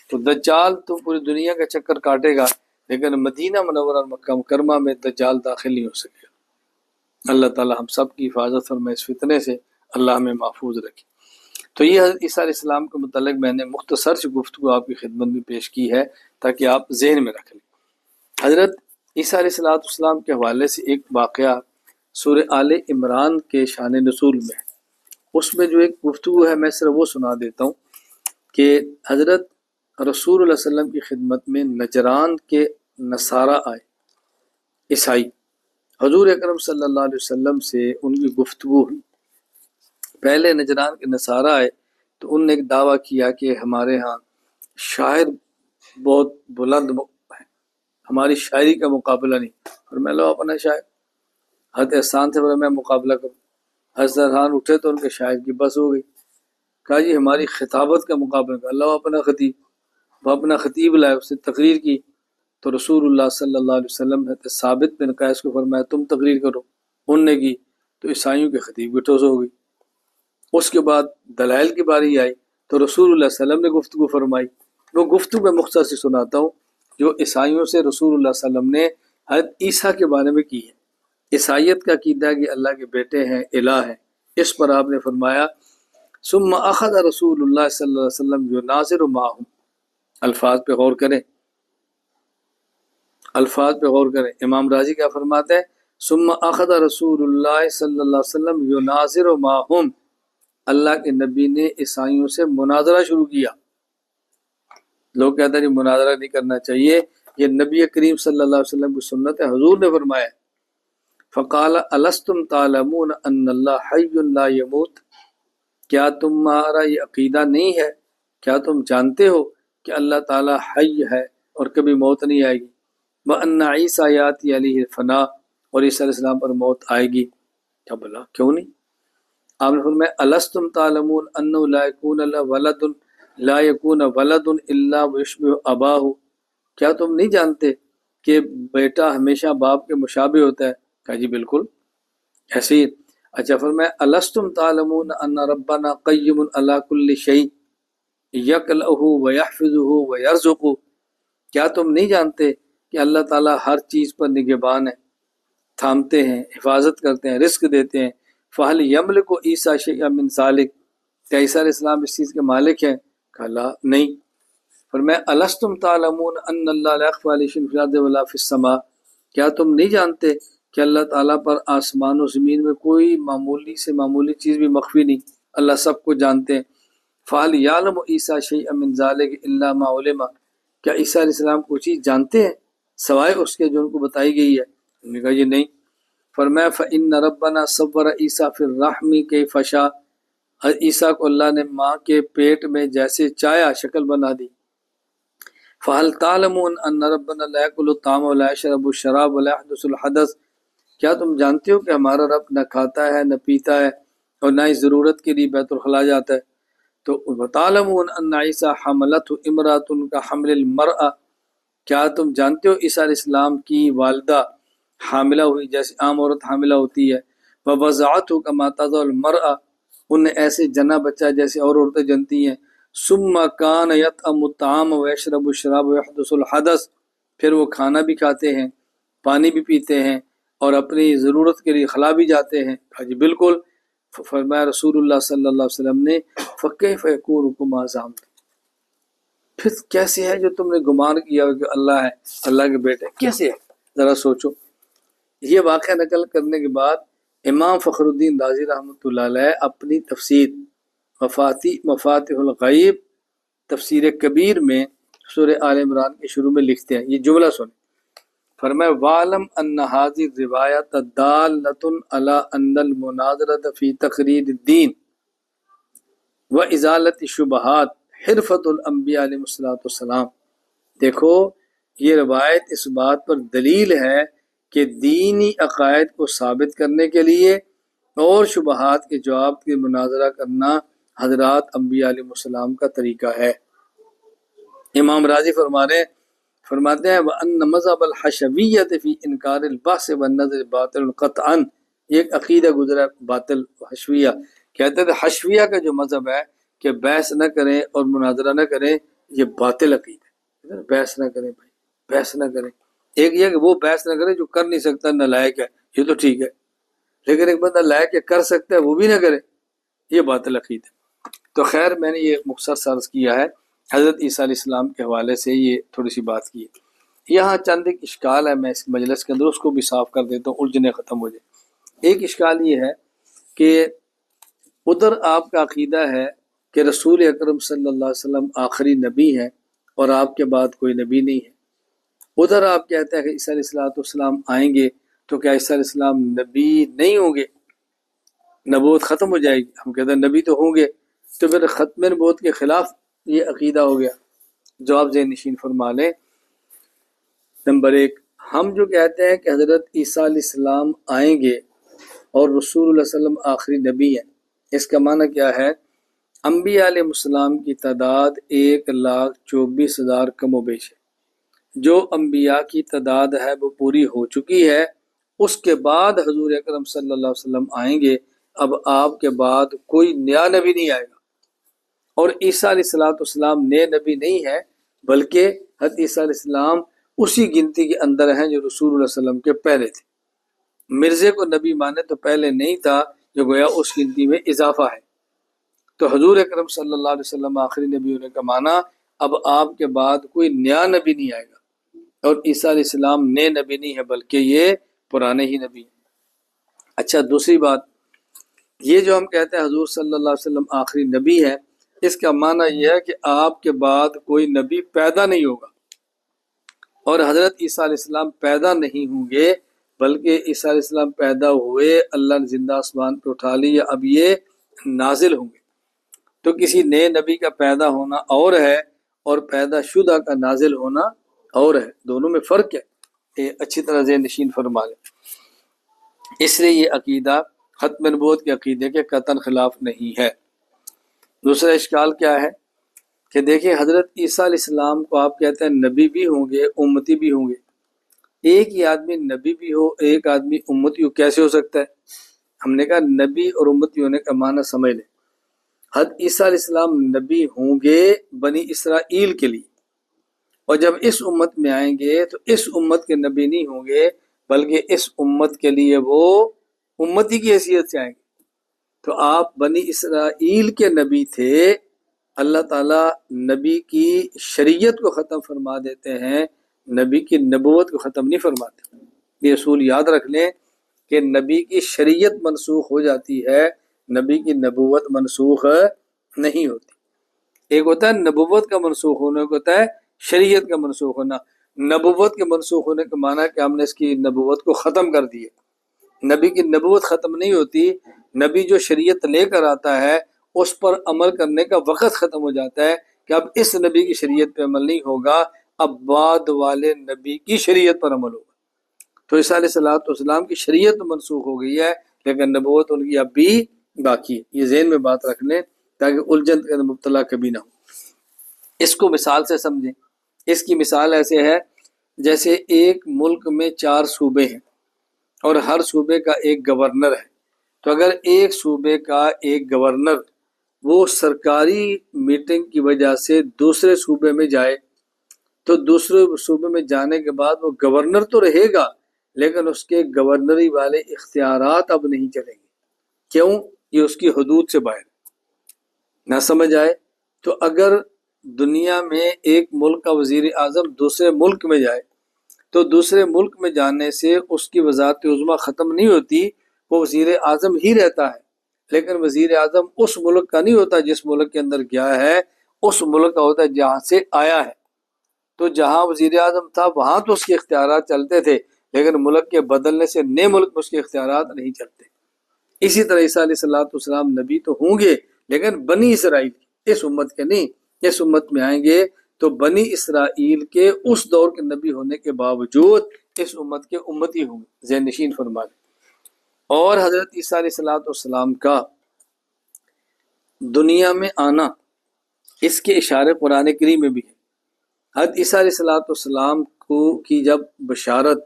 تو دجال تو پوری دنیا کا چکر کاٹے گا، لیکن مدینہ منورہ اور مکہ مکرمہ میں دجال داخل نہیں ہو سکے گا۔ اللہ تعالی ہم سب کی حفاظت فرمائے اس فتنے سے، اللہ ہمیں محفوظ رکھے۔ تو یہ حضرت عیسیٰ علیہ السلام کے متعلق میں نے مختصر سی گفتگو آپ کی خدمت میں پیش کی ہے تاکہ آپ ذہن میں رکھ لیں۔ حضرت عیسیٰ علیہ السلام کے حوالے سے ایک واقعہ سورہ آل عمران کے شان نزول میں ہے، اس میں جو ایک گفتگو ہے میں صرف وہ سنا دیتا ہوں کہ حضرت رسول اللہ صلی اللہ علیہ وسلم کی خدمت میں نجران کے نصارہ آئے، عیسائی، حضور اکرم صلی اللہ علیہ وسلم سے ان کی گفتگو ہوئی۔ پہلے نجران کے نصارہ آئے تو ان نے ایک دعویٰ کیا کہ ہمارے ہاں شاعر بہت بلند ہے، ہماری شاعری کا مقابلہ نہیں، اور میں لو اپنا شاعر، حضرت احسان سے بولا میں مقابلہ کروں، حضرت احسان اٹھے تو ان کے شاعر کی بس ہو گئی، کہا جی ہماری خطابت کا مقابلہ کر، اللہ اپنا خطیب، وہ اپنا خطیب لائے، اس سے تقریر کی، تو رسول اللہ صلی اللہ علیہ وسلم نے ثابت بن قیس کو فرمایا تم تقریر کرو، ان نے کی تو عیسائیوں کے خطیب کی ٹھوس ہو گئی۔ اس کے بعد دلائل کی باری آئی تو رسول اللہ صلی اللہ علیہ وسلم نے گفتگو فرمائی، وہ گفتگو میں مختصر سے سناتا ہوں جو عیسائیوں سے رسول اللہ صلی اللہ علیہ وسلم نے حضرت عیسیٰ کے بارے میں کی ہے۔ عیسائیت کا عقیدہ ہے کہ اللہ کے بیٹے ہیں، الہ ہیں، اس پر آپ نے فرمایا ثم اخذ رسول اللہ صلی اللہ علیہ وسلم یناظر معهم، الفاظ پہ غور کریں، الفاظ پہ غور کریں۔ امام راضی کیا فرماتے ہیں؟ ثم اخذ رسول اللہ صلی اللہ علیہ وسلم یناظر معهم، اللہ کے نبی نے عیسائیوں سے مناظرہ شروع کیا۔ لوگ کہتے ہیں کہ مناظرہ نہیں کرنا چاہیے، یہ نبی کریم صلی اللہ علیہ وسلم کی سنت ہے، حضور نے فرمایا۔ فقال الستم تعلمون ان اللہ حی لا یموت، کیا تمہارا یہ عقیدہ نہیں ہے، کیا تم جانتے ہو کہ اللہ تعالیٰ حی ہے اور کبھی موت نہیں آئے گی، وَأَنَّ عِیسیٰ یاتی علیہ الفنا، اور عیسیٰ علیہ السلام پر موت آئے گی؟ کیا بولا کیوں نہیں؟ آپ نے فرمایا الستم تعلمون انه لا يكون له ولد لا يكون ولد الا ويشبه اباہ، کیا تم نہیں جانتے کہ بیٹا ہمیشہ باپ کے مشابہ ہوتا ہے؟ کہا جی بالکل ایسے ہی۔ اچھا فرمایا الستم تعلمون ان ربنا قیم علی کل شیء یکلؤہ ویحفظہ ویرزقہ، کیا تم نہیں جانتے کہ اللہ تعالیٰ ہر چیز پر نگہبان ہے، تھامتے ہیں، حفاظت کرتے ہیں، رزق دیتے ہیں۔ فہل یملک عیسیٰ شیئا من ذلک، کیا عیسیٰ علیہ السلام اس چیز کے مالک ہیں؟ کہا لا نہیں۔ فرمایا الستم تعلمون ان اللہ لا یخفی علیہ شیء فی الارض ولا فی السماء، کیا تم نہیں جانتے کہ اللہ تعالیٰ پر آسمان و زمین میں کوئی معمولی سے معمولی چیز بھی مخفی نہیں، اللہ سب کو جانتے ہیں۔ فہل یعلم عیسیٰ شیئا من ذلک الا ما علم، کیا عیسیٰ علیہ السلام کوئی چیز جانتے ہیں سوائے اس کے جو ان کو بتائی گئی ہے؟ انہوں نے کہا یہ نہیں۔ فرمایا فإن ربنا صور عیسیٰ فی الرحم کیف شاء، عیسیٰ کو اللہ نے ماں کے پیٹ میں جیسے چاہا شکل بنا دی۔ فہل تعلمون ان ربنا لا یاکل الطعام ولا یشرب الشراب ولا یحدث الحدث، کیا تم جانتے ہو کہ ہمارا رب نہ کھاتا ہے نہ پیتا ہے اور نہ ہی ضرورت کے لیے بیت الخلاء جاتا ہے؟ تو وتعلمون ان عیسیٰ حملته امرأة كحمل المرأة، کیا تم جانتے ہو عیسیٰ علیہ السلام کی والدہ حاملہ ہوئی جیسے عام عورت حاملہ ہوتی ہے، ووضعته كما تضع المرأة، انہیں ایسے جنا بچہ جیسے اور عورتیں جنتی ہیں۔ ثم كان يطعم الطعام ويشرب الشراب ويحدث الحدث، پھر وہ کھانا بھی کھاتے ہیں، پانی بھی پیتے ہیں اور اپنی ضرورت کے لیے خلا بھی جاتے ہیں۔ کہا جی بالکل۔ فرمایا رسول اللہ صلی اللہ علیہ وسلم نے فَكَيْفَ يَكُونُ مَا زَعَمْتُمْ، پھر کیسے ہے جو تم نے گمان کیا ہو کہ اللہ ہے، اللہ کے بیٹے، کیسے ہے؟ ذرا سوچو۔ یہ واقعہ نقل کرنے کے بعد امام فخر الدین رازی رحمۃ اللہ علیہ اپنی تفسیر مفاتیح الغیب تفسیر کبیر میں سورہ آل عمران کے شروع میں لکھتے ہیں، یہ جملہ سنیں۔ فرمایا وَعْلَمْ أَنَّ هَذِهِ الرِّوَایَةَ دَالَّةٌ عَلَىٰ أَنَّ الْمُنَاظَرَةَ فِي تَقْرِیرِ الدِّینِ وَإِزَالَةِ الشُّبُہَاتِ حِرْفَةُ الْأَنْبِیَاءِ علیہم الصلوٰۃ والسلام، دیکھو یہ روایت اس بات پر دلیل ہے کہ دینی عقائد کو ثابت کرنے کے لیے اور شبہات کے جواب کے مناظرہ کرنا حضرات انبیاء علیہ السلام کا طریقہ ہے۔ امام راضی فرماتے ہیں وَأَنَّ مَذْهَبَ الْحَشَوِیَّةِ فِي إِنْکَارِ الْبَحْثِ وَالنَّظْرِ باطل قطعاً، ایک عقیدہ گزرا باطل حشویہ، کہتے تھے حشویہ کا جو مذہب ہے کہ بحث نہ کریں اور مناظرہ نہ کریں، یہ باطل عقیدہ ہے، بحث نہ کریں بھائی، بحث نہ کریں۔ ایک یہ کہ وہ بحث نہ کرے جو کر نہیں سکتا، نالائق ہے، یہ تو ٹھیک ہے، لیکن ایک بندہ لائق ہے کر سکتا ہے وہ بھی نہ کرے، یہ باطل عقیدہ ہے۔ تو خیر میں نے یہ مختصر سرز کیا ہے، حضرت عیسیٰ علیہ السلام کے حوالے سے یہ تھوڑی سی بات کی ہے۔ یہاں چند ایک اشکال ہے، میں اس مجلس کے اندر اس کو بھی صاف کر دیتا ہوں، الجھنیں ختم ہو جائیں۔ ایک اشکال یہ ہے کہ ادھر آپ کا عقیدہ ہے کہ رسول اکرم صلی اللہ علیہ وسلم آخری نبی ہیں اور آپ کے بعد کوئی نبی نہیں ہے، ادھر آپ کہتے ہیں کہ عیسیٰ علیہ السلام آئیں گے تو کیا عیسیٰ علیہ السلام نبی نہیں ہوں گے، نبوت ختم ہو جائے گی؟ ہم کہتے ہیں نبی تو ہوں گے، تو پھر ختم نبوت کے خلاف یہ عقیدہ ہو گیا۔ جواب ذہن نشین فرما لیں۔ نمبر ایک، ہم جو کہتے ہیں کہ حضرت عیسیٰ علیہ السلام آئیں گے اور رسول اللہ صلی اللہ علیہ وسلم آخری نبی ہیں، اس کا معنی کیا ہے؟ انبیاء علیہ السلام کی تعداد 1,24,000 کم و بیش ہے۔ جو انبیاء کی تعداد ہے وہ پوری ہو چکی ہے، اس کے بعد حضور اکرم صلی اللہ علیہ وسلم آئیں گے۔ اب آپ کے بعد کوئی نیا نبی نہیں آئے گا، اور عیسیٰ علیہ السلام نئے نبی نہیں ہے، بلکہ حضرت عیسیٰ علیہ السلام اسی گنتی کے اندر ہیں جو رسول اللہ صلی اللہ علیہ وسلم کے پہلے تھے۔ مرزے کو نبی مانے تو پہلے نہیں تھا، جو گویا اس گنتی میں اضافہ ہے۔ تو حضور اکرم صلی اللہ علیہ وسلم آخری نبی ہونے کا معنی اب آپ کے بعد کوئی نیا نبی نہیں آئے گا، اور عیسیٰ علیہ السلام نئے نبی نہیں ہے بلکہ یہ پرانے ہی نبی ہیں۔ اچھا، دوسری بات یہ جو ہم کہتے ہیں حضور صلی اللہ علیہ وسلم آخری نبی ہے، اس کا معنی یہ ہے کہ آپ کے بعد کوئی نبی پیدا نہیں ہوگا، اور حضرت عیسیٰ علیہ السلام پیدا نہیں ہوں گے، بلکہ عیسیٰ علیہ السلام پیدا ہوئے، اللہ نے زندہ آسمان پہ اٹھا لیا، اب یہ نازل ہوں گے۔ تو کسی نئے نبی کا پیدا ہونا اور ہے، اور پیدا شدہ کا نازل ہونا اور ہے، دونوں میں فرق ہے، یہ اچھی طرح ذہن نشین فرما لیں۔ اس لیے یہ عقیدہ ختم نبوت کے عقیدے کے قطعاً خلاف نہیں ہے۔ دوسرا اشکال کیا ہے کہ دیکھیں، حضرت عیسیٰ علیہ السلام کو آپ کہتے ہیں نبی بھی ہوں گے، امتی بھی ہوں گے۔ ایک ہی آدمی نبی بھی ہو، ایک آدمی امتی ہو، کیسے ہو سکتا ہے؟ ہم نے کہا نبی اور امتی ہونے کا معنی سمجھ لیں۔ حضرت عیسیٰ علیہ السلام نبی ہوں گے بنی اسرائیل کے لیے، اور جب اس امت میں آئیں گے تو اس امت کے نبی نہیں ہوں گے، بلکہ اس امت کے لیے وہ امتی کی حیثیت سے آئیں گے۔ تو آپ بنی اسرائیل کے نبی تھے، اللہ تعالیٰ نبی کی شریعت کو ختم فرما دیتے ہیں، نبی کی نبوت کو ختم نہیں فرماتے۔ یہ اصول یاد رکھ لیں کہ نبی کی شریعت منسوخ ہو جاتی ہے، نبی کی نبوت منسوخ نہیں ہوتی۔ ایک ہوتا ہے نبوت کا منسوخ ہونا، ایک ہوتا ہے شریعت کا منسوخ ہونا۔ نبوت کے منسوخ ہونے کا معنی ہے کہ ہم نے اس کی نبوت کو ختم کر دیے۔ نبی کی نبوت ختم نہیں ہوتی، نبی جو شریعت لے کر آتا ہے اس پر عمل کرنے کا وقت ختم ہو جاتا ہے کہ اب اس نبی کی شریعت پہ عمل نہیں ہوگا، اب بعد والے نبی کی شریعت پر عمل ہوگا۔ تو عیسیٰ علیہ السلام کی شریعت منسوخ ہو گئی ہے، لیکن نبوت ان کی اب بھی باقی ہے۔ یہ ذہن میں بات رکھ لیں تاکہ الجھن کے مبتلا کبھی نہ ہو۔ اس کو مثال سے سمجھیں۔ اس کی مثال ایسے ہے جیسے ایک ملک میں 4 صوبے ہیں اور ہر صوبے کا ایک گورنر ہے۔ تو اگر ایک صوبے کا ایک گورنر وہ سرکاری میٹنگ کی وجہ سے دوسرے صوبے میں جائے، تو دوسرے صوبے میں جانے کے بعد وہ گورنر تو رہے گا، لیکن اس کے گورنری والے اختیارات اب نہیں چلیں گے۔ کیوں؟ یہ اس کی حدود سے باہر نہ سمجھ آئے تو اگر دنیا میں ایک ملک کا وزیر اعظم دوسرے ملک میں جائے تو دوسرے ملک میں جانے سے اس کی وزارت عظمیٰ ختم نہیں ہوتی، وہ وزیر اعظم ہی رہتا ہے، لیکن وزیر اعظم اس ملک کا نہیں ہوتا جس ملک کے اندر گیا ہے، اس ملک کا ہوتا ہے جہاں سے آیا ہے۔ تو جہاں وزیر اعظم تھا وہاں تو اس کے اختیارات چلتے تھے، لیکن ملک کے بدلنے سے نئے ملک میں اس کے اختیارات نہیں چلتے۔ اسی طرح عیسیٰ علیہ السلام نبی تو ہوں گے، لیکن بنی اسرائیل اس امت کے نہیں، اس امت میں آئیں گے تو بنی اسرائیل کے اس دور کے نبی ہونے کے باوجود اس امت کے امتی ہوں گے۔ ذہن نشین فرما لیں۔ اور حضرت عیسیٰ علیہ السلام کا دنیا میں آنا، اس کے اشارے قرآن کریم میں بھی ہے۔ حضرت عیسیٰ علیہ السلام کی جب بشارت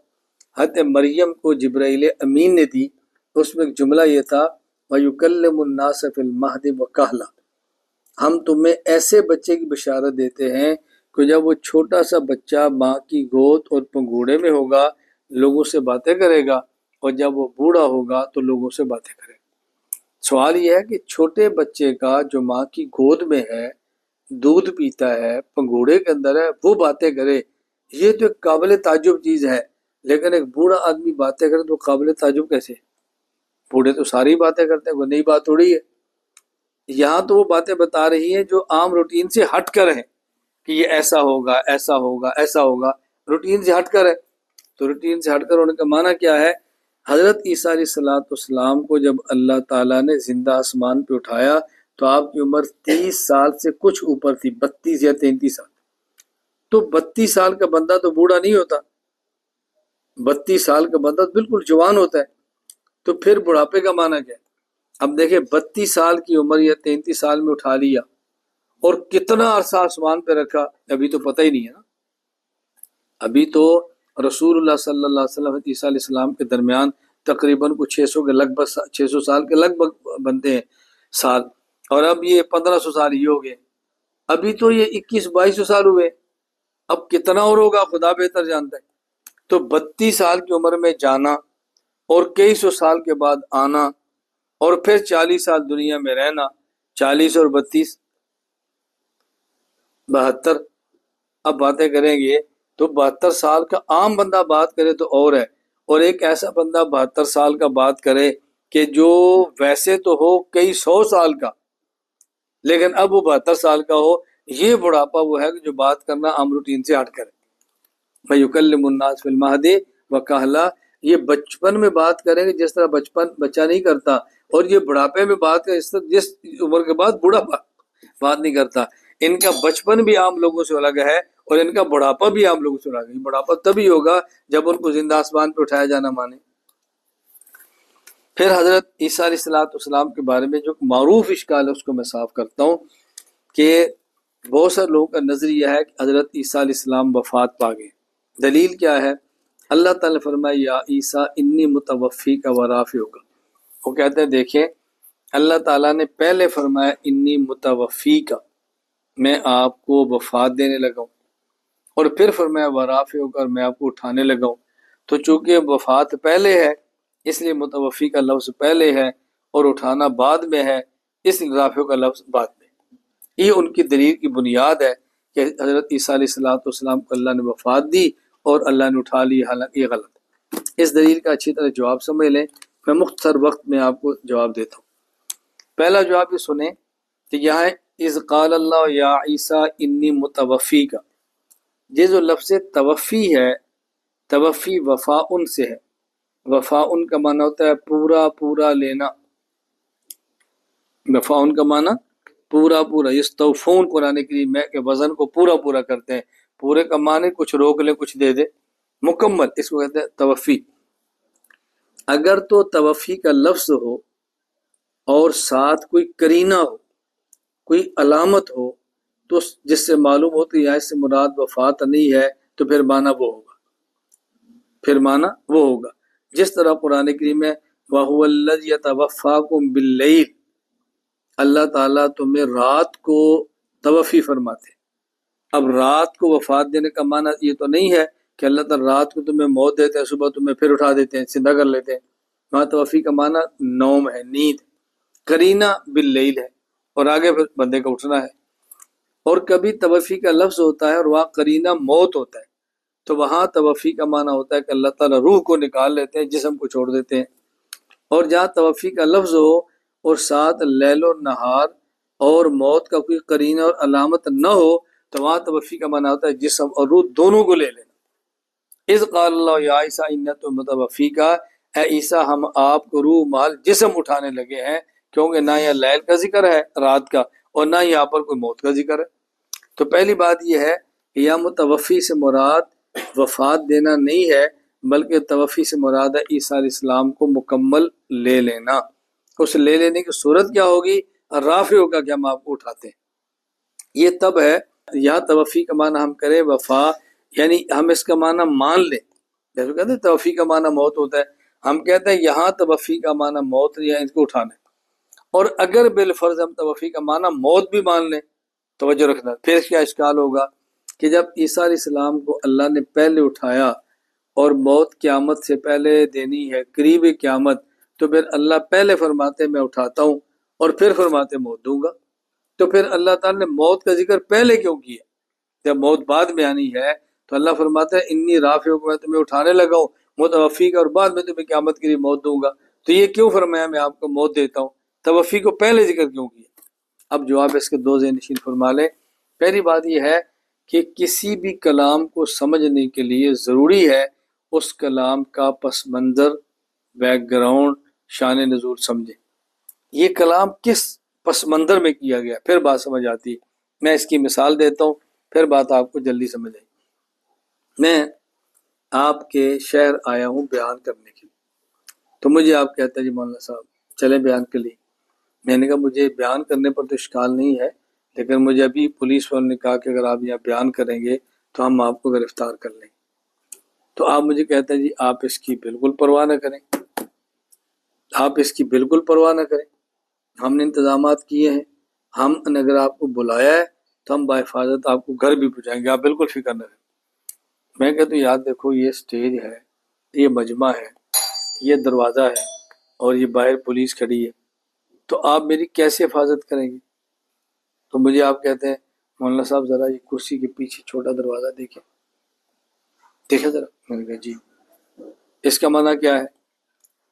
حضرت مریم کو جبرائیل امین نے دی، اس میں ایک جملہ یہ تھا وَيُكَلِّمُ النَّاسَ فِي الْمَهْدِ وَكَهْلًا، ہم تمہیں ایسے بچے کی بشارت دیتے ہیں کہ جب وہ چھوٹا سا بچہ ماں کی گود اور پنگوڑے میں ہوگا لوگوں سے باتیں کرے گا، اور جب وہ بوڑھا ہوگا تو لوگوں سے باتیں کرے گا۔ سوال یہ ہے کہ چھوٹے بچے کا جو ماں کی گود میں ہے، دودھ پیتا ہے، پنگوڑے کے اندر ہے، وہ باتیں کرے، یہ تو ایک قابل تعجب چیز ہے، لیکن ایک بوڑھا آدمی باتیں کرے تو قابل تعجب کیسے؟ بوڑھے تو ساری باتیں کرتے ہیں، وہ نئی بات تھوڑی ہے۔ یہاں تو وہ باتیں بتا رہی ہیں جو عام روٹین سے ہٹ کر ہیں کہ یہ ایسا ہوگا، ایسا ہوگا، ایسا ہوگا، روٹین سے ہٹ کر ہے۔ تو روٹین سے ہٹ کر ہونے کا معنی کیا ہے؟ حضرت عیسیٰ علیہ السلام کو جب اللہ تعالیٰ نے زندہ آسمان پہ اٹھایا تو آپ کی عمر 30 سال سے کچھ اوپر تھی، 32 یا 33 سال۔ تو 32 سال کا بندہ تو بوڑھا نہیں ہوتا، 32 سال کا بندہ بالکل جوان ہوتا ہے، تو پھر بڑھاپے کا معنی کیا ہے؟ اب دیکھیں 32 سال کی عمر یا 33 سال میں اٹھا لیا، اور کتنا عرصہ آسمان پہ رکھا ابھی تو پتہ ہی نہیں ہے نا۔ ابھی تو رسول اللہ صلی اللہ علیہ وسلم عیسیٰ علیہ السلام کے درمیان تقریباً کچھ 600 سال کے لگ بھگ بنتے ہیں سال، اور اب یہ 1500 سال ہی ہو گئے، ابھی تو یہ 2100-2200 سال ہوئے، اب کتنا اور ہوگا خدا بہتر جانتا ہے۔ تو 32 سال کی عمر میں جانا اور کئی سو سال کے بعد آنا، اور پھر 40 سال دنیا میں رہنا، 40 اور 32 72۔ اب باتیں کریں گے تو 72 سال کا عام بندہ بات کرے تو اور ہے، اور ایک ایسا بندہ 72 سال کا بات کرے کہ جو ویسے تو ہو کئی سو سال کا، لیکن اب وہ 72 سال کا ہو، یہ بڑھاپا وہ ہے کہ جو بات کرنا عام روٹین سے ہٹ کرے۔ وَيُكَلِّمُ النَّاسَ فِي الْمَهْدِ وَكَهْلًا، یہ بچپن میں بات کریں گے جس طرح بچہ نہیں کرتا، اور یہ بڑھاپے میں بات کریں جس عمر کے بعد بوڑھا بات نہیں کرتا۔ ان کا بچپن بھی عام لوگوں سے الگ ہے، اور ان کا بڑھاپا بھی عام لوگوں سے الگ ہے۔ بڑھاپا تبھی ہوگا جب ان کو زندہ آسمان پہ اٹھایا جانا مانے۔ پھر حضرت عیسیٰ علیہ السلام کے بارے میں جو معروف اشکال ہے اس کو میں صاف کرتا ہوں کہ بہت سارے لوگوں کا نظریہ ہے کہ حضرت عیسیٰ علیہ السلام وفات پا گئے۔ دلیل کیا ہے؟ اللہ تعالیٰ نے فرمایا یا عیسیٰ انی متوفی کا ورافع ہوگا۔ وہ کہتے ہیں دیکھیں اللہ تعالیٰ نے پہلے فرمایا انی متوفی کا، میں آپ کو وفات دینے لگا ہوں، اور پھر فرمایا ورافع ہوگا، اور میں آپ کو اٹھانے لگا ہوں۔ تو چونکہ وفات پہلے ہے اس لیے متوفی کا لفظ پہلے ہے، اور اٹھانا بعد میں ہے اس لیے رافع کا لفظ بعد میں۔ یہ ان کی دلیل کی بنیاد ہے کہ حضرت عیسیٰ علیہ السلام کو اللہ نے وفات دی اور اللہ نے اٹھا لی، حالانکہ یہ غلط ہے۔ اس دلیل کا اچھی طرح جواب سمجھ لیں، میں مختصر وقت میں آپ کو جواب دیتا ہوں۔ پہلا جواب یہ سنیں کہ یہاں اذ قال اللہ یا عیسیٰ انی متوفی کا، یہ جو لفظ توفی ہے، توفی وفاء سے ہے۔ وفاء کا معنی ہوتا ہے پورا پورا لینا، وفاء کا معنی پورا پورا، یستوفون قرآن کریم میں کہ وزن کو پورا پورا کرتے ہیں، پورے کا معنی کچھ روک لے کچھ دے دے، مکمل، اس کو کہتے ہیں توفی۔ اگر تو توفی کا لفظ ہو اور ساتھ کوئی قرینہ ہو، کوئی علامت ہو، تو جس سے معلوم ہو کہ یہاں سے مراد وفات نہیں ہے، تو پھر معنی وہ ہوگا، پھر معنی وہ ہوگا۔ جس طرح قرآن کریم میں وَهُوَ الَّذِي يَتَوَفَّاكُم بِاللَّيْلِ، اللہ تعالیٰ تمہیں رات کو توفی فرماتے۔ اب رات کو وفات دینے کا معنی یہ تو نہیں ہے کہ اللہ تعالیٰ رات کو تمہیں موت دیتے ہیں، صبح تمہیں پھر اٹھا دیتے ہیں، زندہ کر لیتے ہیں۔ وہاں توفی کا معنی نوم ہے، نیند، قرینہ باللیل ہے، اور آگے پھر بندے کا اٹھنا ہے۔ اور کبھی توفی کا لفظ ہوتا ہے اور وہاں قرینہ موت ہوتا ہے، تو وہاں توفی کا معنی ہوتا ہے کہ اللہ تعالیٰ روح کو نکال لیتے ہیں، جسم کو چھوڑ دیتے ہیں۔ اور جہاں توفی کا لفظ ہو اور ساتھ لیل و نہار اور موت کا کوئی قرینہ اور علامت نہ ہو، تو وہاں توفی کا معنی ہوتا ہے جسم اور روح دونوں کو لے لینا۔ اذ قال اللہ یا عیسیٰ انی متوفی کا، اے عیسیٰ ہم آپ کو روح مال جسم اٹھانے لگے ہیں، کیونکہ نہ یہ لیل کا ذکر ہے رات کا، اور نہ یہاں پر کوئی موت کا ذکر ہے۔ تو پہلی بات یہ ہے کہ یا متوفی سے مراد وفات دینا نہیں ہے، بلکہ توفی سے مراد ہے عیسیٰ علیہ السلام کو مکمل لے لینا۔ اس لے لینے کی صورت کیا ہوگی؟ رافع ہوگا کہ ہم آپ کو اٹھاتے ہیں۔ یہ تب ہے یہاں توفی کا معنی ہم کریں وفا، یعنی ہم اس کا معنی مان لیں، جیسے کہتے ہیں توفی کا معنی موت ہوتا ہے، ہم کہتے ہیں یہاں توفی کا معنی موت نہیں ہے، اس کو اٹھانا ہے۔ اور اگر بالفرض ہم توفی کا معنی موت بھی مان لیں، توجہ رکھنا، پھر کیا اشکال ہوگا کہ جب عیسیٰ علیہ السلام کو اللہ نے پہلے اٹھایا اور موت قیامت سے پہلے دینی ہے، قریب قیامت، تو پھر اللہ پہلے فرماتے میں اٹھاتا ہوں اور پھر فرماتے موت دوں گا، تو پھر اللہ تعالیٰ نے موت کا ذکر پہلے کیوں کیا؟ جب موت بعد میں آنی ہے تو اللہ فرماتا ہے انی رافع کو، میں تمہیں اٹھانے لگا ہوں، متوفی کا، اور بعد میں تمہیں قیامت کے لیے موت دوں گا۔ تو یہ کیوں فرمایا میں آپ کو موت دیتا ہوں؟ توفی کو پہلے ذکر کیوں کیا؟ اب جواب اس کے دو ذہن نشین فرما لیں۔ پہلی بات یہ ہے کہ کسی بھی کلام کو سمجھنے کے لیے ضروری ہے اس کلام کا پس منظر، بیک گراؤنڈ، شان نزول سمجھے، یہ کلام کس پس منظر میں کیا گیا، پھر بات سمجھ آتی ہے۔ میں اس کی مثال دیتا ہوں، پھر بات آپ کو جلدی سمجھ آئی۔ میں آپ کے شہر آیا ہوں بیان کرنے کے لیے، تو مجھے آپ کہتے ہیں جی مولانا صاحب چلے بیان کے لیے۔ میں نے کہا مجھے بیان کرنے پر تو اشکال نہیں ہے، لیکن مجھے ابھی پولیس والوں نے کہا کہ اگر آپ یہاں بیان کریں گے تو ہم آپ کو گرفتار کر لیں گے۔ تو آپ مجھے کہتے ہیں جی آپ اس کی بالکل پرواہ نہ کریں، آپ اس کی بالکل پرواہ نہ کریں، ہم نے انتظامات کیے ہیں، ہم نے اگر آپ کو بلایا ہے تو ہم بحفاظت آپ کو گھر بھی پہنچائیں گے، آپ بالکل فکر نہ کریں۔ میں کہتا ہوں یاد دیکھو یہ سٹیج ہے، یہ مجمع ہے، یہ دروازہ ہے اور یہ باہر پولیس کھڑی ہے، تو آپ میری کیسے حفاظت کریں گے؟ تو مجھے آپ کہتے ہیں مولانا صاحب ذرا یہ کرسی کے پیچھے چھوٹا دروازہ دیکھیں ذرا۔ میں نے کہا جی۔ اس کا معنی کیا ہے؟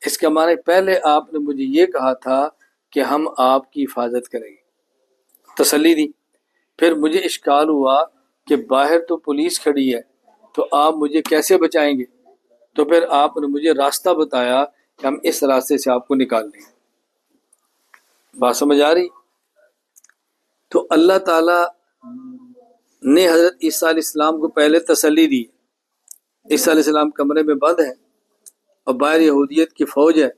اس کا معنی پہلے آپ نے مجھے یہ کہا تھا کہ ہم آپ کی حفاظت کریں گے، تسلی دی۔ پھر مجھے اشکال ہوا کہ باہر تو پولیس کھڑی ہے، تو آپ مجھے کیسے بچائیں گے؟ تو پھر آپ نے مجھے راستہ بتایا کہ ہم اس راستے سے آپ کو نکال لیں گے۔ بات سمجھ آ رہی؟ تو اللہ تعالیٰ نے حضرت عیسیٰ علیہ السلام کو پہلے تسلی دی۔ عیسیٰ علیہ السلام کمرے میں بند ہے اور باہر یہودیت کی فوج ہے،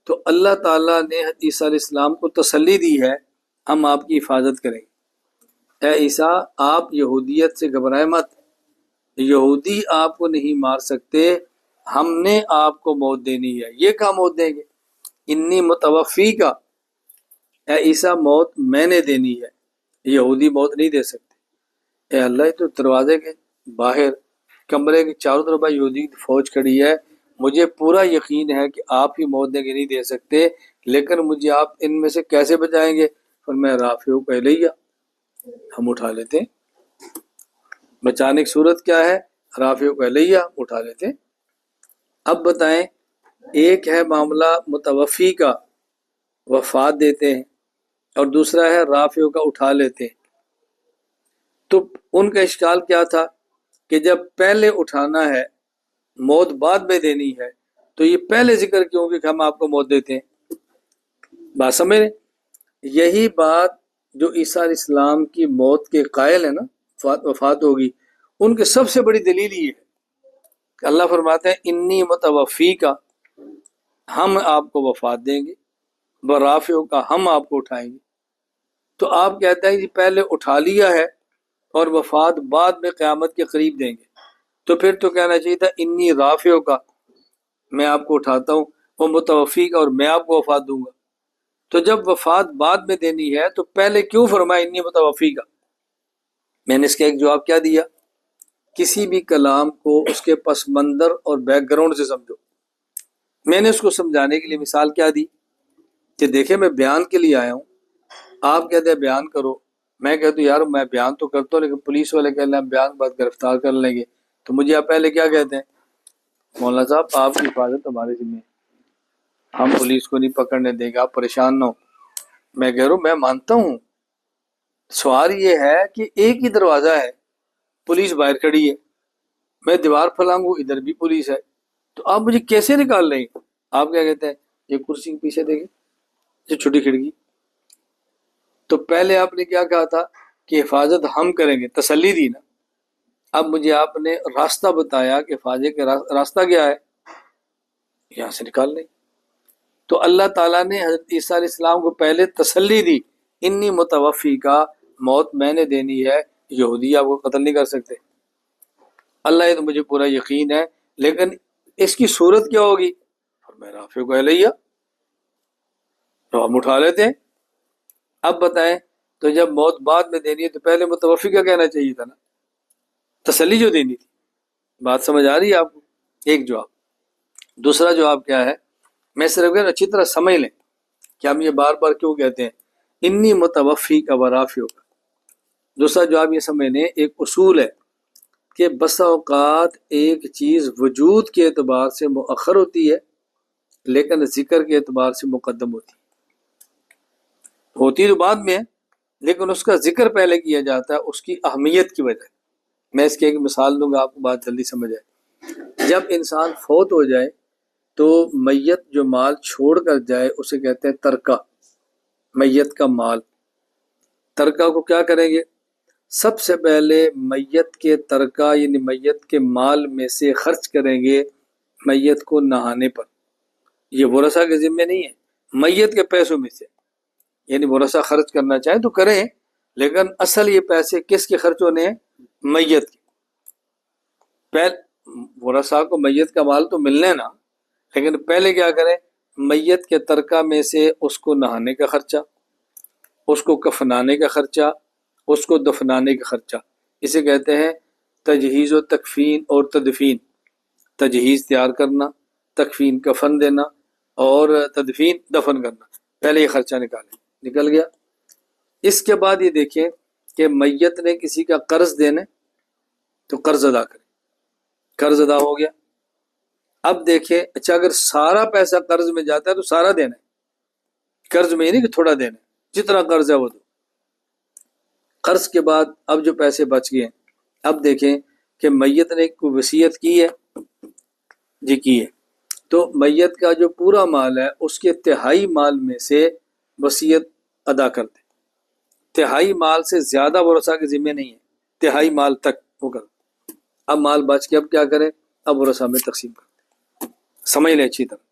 تو اللہ تعالیٰ نے حضرت عیسیٰ علیہ السلام کو تسلی دی ہے ہم آپ کی حفاظت کریں گے۔ اے عیسیٰ، آپ یہودیت سے گھبرائیں مت، یہودی آپ کو نہیں مار سکتے، ہم نے آپ کو موت دینی ہے۔ یہ کہاں موت دیں گے؟ انی متوفی کا، اے عیسیٰ موت میں نے دینی ہے، یہودی موت نہیں دے سکتے۔ اے اللہ، تو دروازے کے باہر کمرے کے چاروں طرف یہودی فوج کھڑی ہے، مجھے پورا یقین ہے کہ آپ ہی موت دیں گے، نہیں دے سکتے، لیکن مجھے آپ ان میں سے کیسے بچائیں گے؟ فرمایا رافعہ الیہ، ہم اٹھا لیتے ہیں۔ بچانے کی صورت کیا ہے؟ رافعہ الیہ، اٹھا لیتے ہیں۔ اب بتائیں، ایک ہے معاملہ متوفی کا، وفات دیتے ہیں، اور دوسرا ہے رافعہ کا، اٹھا لیتے ہیں۔ تو ان کا اشکال کیا تھا کہ جب پہلے اٹھانا ہے، موت بعد میں دینی ہے، تو یہ پہلے ذکر کیوں کہ ہم آپ کو موت دیتے ہیں؟ بات سمجھ رہے؟ یہی بات جو عیسیٰ علیہ السلام کی موت کے قائل ہے نا، وفات ہوگی، ان کی سب سے بڑی دلیل یہ ہے کہ اللہ فرماتے ہیں انی متوفی کا، ہم آپ کو وفات دیں گے، برافع کا، ہم آپ کو اٹھائیں گے۔ تو آپ کہتے ہیں جی پہلے اٹھا لیا ہے اور وفات بعد میں قیامت کے قریب دیں گے، تو پھر تو کہنا چاہیے تھا انی رافع کا، میں آپ کو اٹھاتا ہوں، وہ متوفی کا، اور میں آپ کو وفات دوں گا۔ تو جب وفات بعد میں دینی ہے تو پہلے کیوں فرمایا انی متوفی کا؟ میں نے اس کا ایک جواب کیا دیا، کسی بھی کلام کو اس کے پس منظر اور بیک گراؤنڈ سے سمجھو۔ میں نے اس کو سمجھانے کے لیے مثال کیا دی کہ دیکھیں میں بیان کے لیے آیا ہوں، آپ کہتے ہیں بیان کرو، میں کہتا ہوں یار میں بیان تو کرتا ہوں، لیکن پولیس والے کہتے ہیں بیان بعد گرفتار کر لیں گے، تو مجھے آپ پہلے کیا کہتے ہیں؟ مولانا صاحب آپ کی حفاظت ہمارے ذمہ ہے، ہم پولیس کو نہیں پکڑنے دیں گے، آپ پریشان نہ ہو۔ میں کہہ رہا ہوں میں مانتا ہوں، سوال یہ ہے کہ ایک ہی دروازہ ہے، پولیس باہر کھڑی ہے، میں دیوار پھلانگوں ادھر بھی پولیس ہے، تو آپ مجھے کیسے نکال لیں گے؟ آپ کیا کہتے ہیں؟ یہ کرسی کے پیچھے دیکھیں، یہ چھوٹی کھڑکی۔ تو پہلے آپ نے کیا کہا تھا کہ حفاظت ہم کریں گے، تسلی دی نا۔ اب مجھے آپ نے راستہ بتایا کہ حفاظت کا راستہ کیا ہے، یہاں سے نکال لیں۔ تو اللہ تعالیٰ نے حضرت عیسیٰ علیہ السلام کو پہلے تسلی دی، انی متوفی کا، موت میں نے دینی ہے، یہودی آپ کو قتل نہیں کر سکتے۔ اللہ یہ تو مجھے پورا یقین ہے، لیکن اس کی صورت کیا ہوگی؟ اور میں رافع الیہ، تو ہم اٹھا لیتے ہیں۔ اب بتائیں، تو جب موت بعد میں دینی ہے تو پہلے متوفی کا کہنا چاہیے تھا نا، تسلی جو دینی تھی۔ بات سمجھ آ رہی ہے آپ کو؟ ایک جواب۔ دوسرا جواب کیا ہے، میں صرف اچھی طرح سمجھ لیں کہ ہم یہ بار بار کیوں کہتے ہیں انی متوفی کا ورافع کا۔ دوسرا جواب یہ سمجھ لیں، ایک اصول ہے کہ بسا اوقات ایک چیز وجود کے اعتبار سے مؤخر ہوتی ہے لیکن ذکر کے اعتبار سے مقدم ہوتی تو بعد میں ہے، لیکن اس کا ذکر پہلے کیا جاتا ہے اس کی اہمیت کی وجہ۔ میں اس کی ایک مثال دوں گا، آپ کو بات جلدی سمجھ آئے۔ جب انسان فوت ہو جائے تو میت جو مال چھوڑ کر جائے اسے کہتے ہیں ترکہ، میت کا مال۔ ترکہ کو کیا کریں گے؟ سب سے پہلے میت کے ترکہ یعنی میت کے مال میں سے خرچ کریں گے میت کو نہانے پر۔ یہ ورثہ کے ذمہ نہیں ہے، میت کے پیسوں میں سے، یعنی ورثہ خرچ کرنا چاہیں تو کریں، لیکن اصل یہ پیسے کس کے خرچ ہونے ہیں؟ میت کے۔ ورثہ کو میت کا مال تو ملنے نا، لیکن پہلے کیا کریں؟ میت کے ترکہ میں سے اس کو نہانے کا خرچہ، اس کو کفنانے کا خرچہ، اس کو دفنانے کا خرچہ، اسے کہتے ہیں تجہیز و تکفین اور تدفین۔ تجہیز تیار کرنا، تکفین کفن دینا اور تدفین دفن کرنا، پہلے یہ خرچہ نکل گیا۔ اس کے بعد یہ دیکھیں کہ میت نے کسی کا قرض دینا تو قرض ادا کرے، قرض ادا ہو گیا۔ اب دیکھیں اچھا اگر سارا پیسہ قرض میں جاتا ہے تو سارا دینا ہے، قرض میں ہی نہیں کہ تھوڑا دینا ہے، جتنا قرض ہے وہ دو۔ قرض کے بعد اب جو پیسے بچ گئے، اب دیکھیں کہ میت نے کوئی وصیت کی ہے، جی کی ہے، تو میت کا جو پورا مال ہے اس کے تہائی مال میں سے وصیت ادا کر دیں۔ تہائی مال سے زیادہ ورثہ کے ذمہ نہیں ہے، تہائی مال تک وہ کر دیں۔ اب مال بچ کے اب کیا کریں؟ اب ورثہ میں تقسیم کر دیں۔ سمجھ لیں اچھی طرح،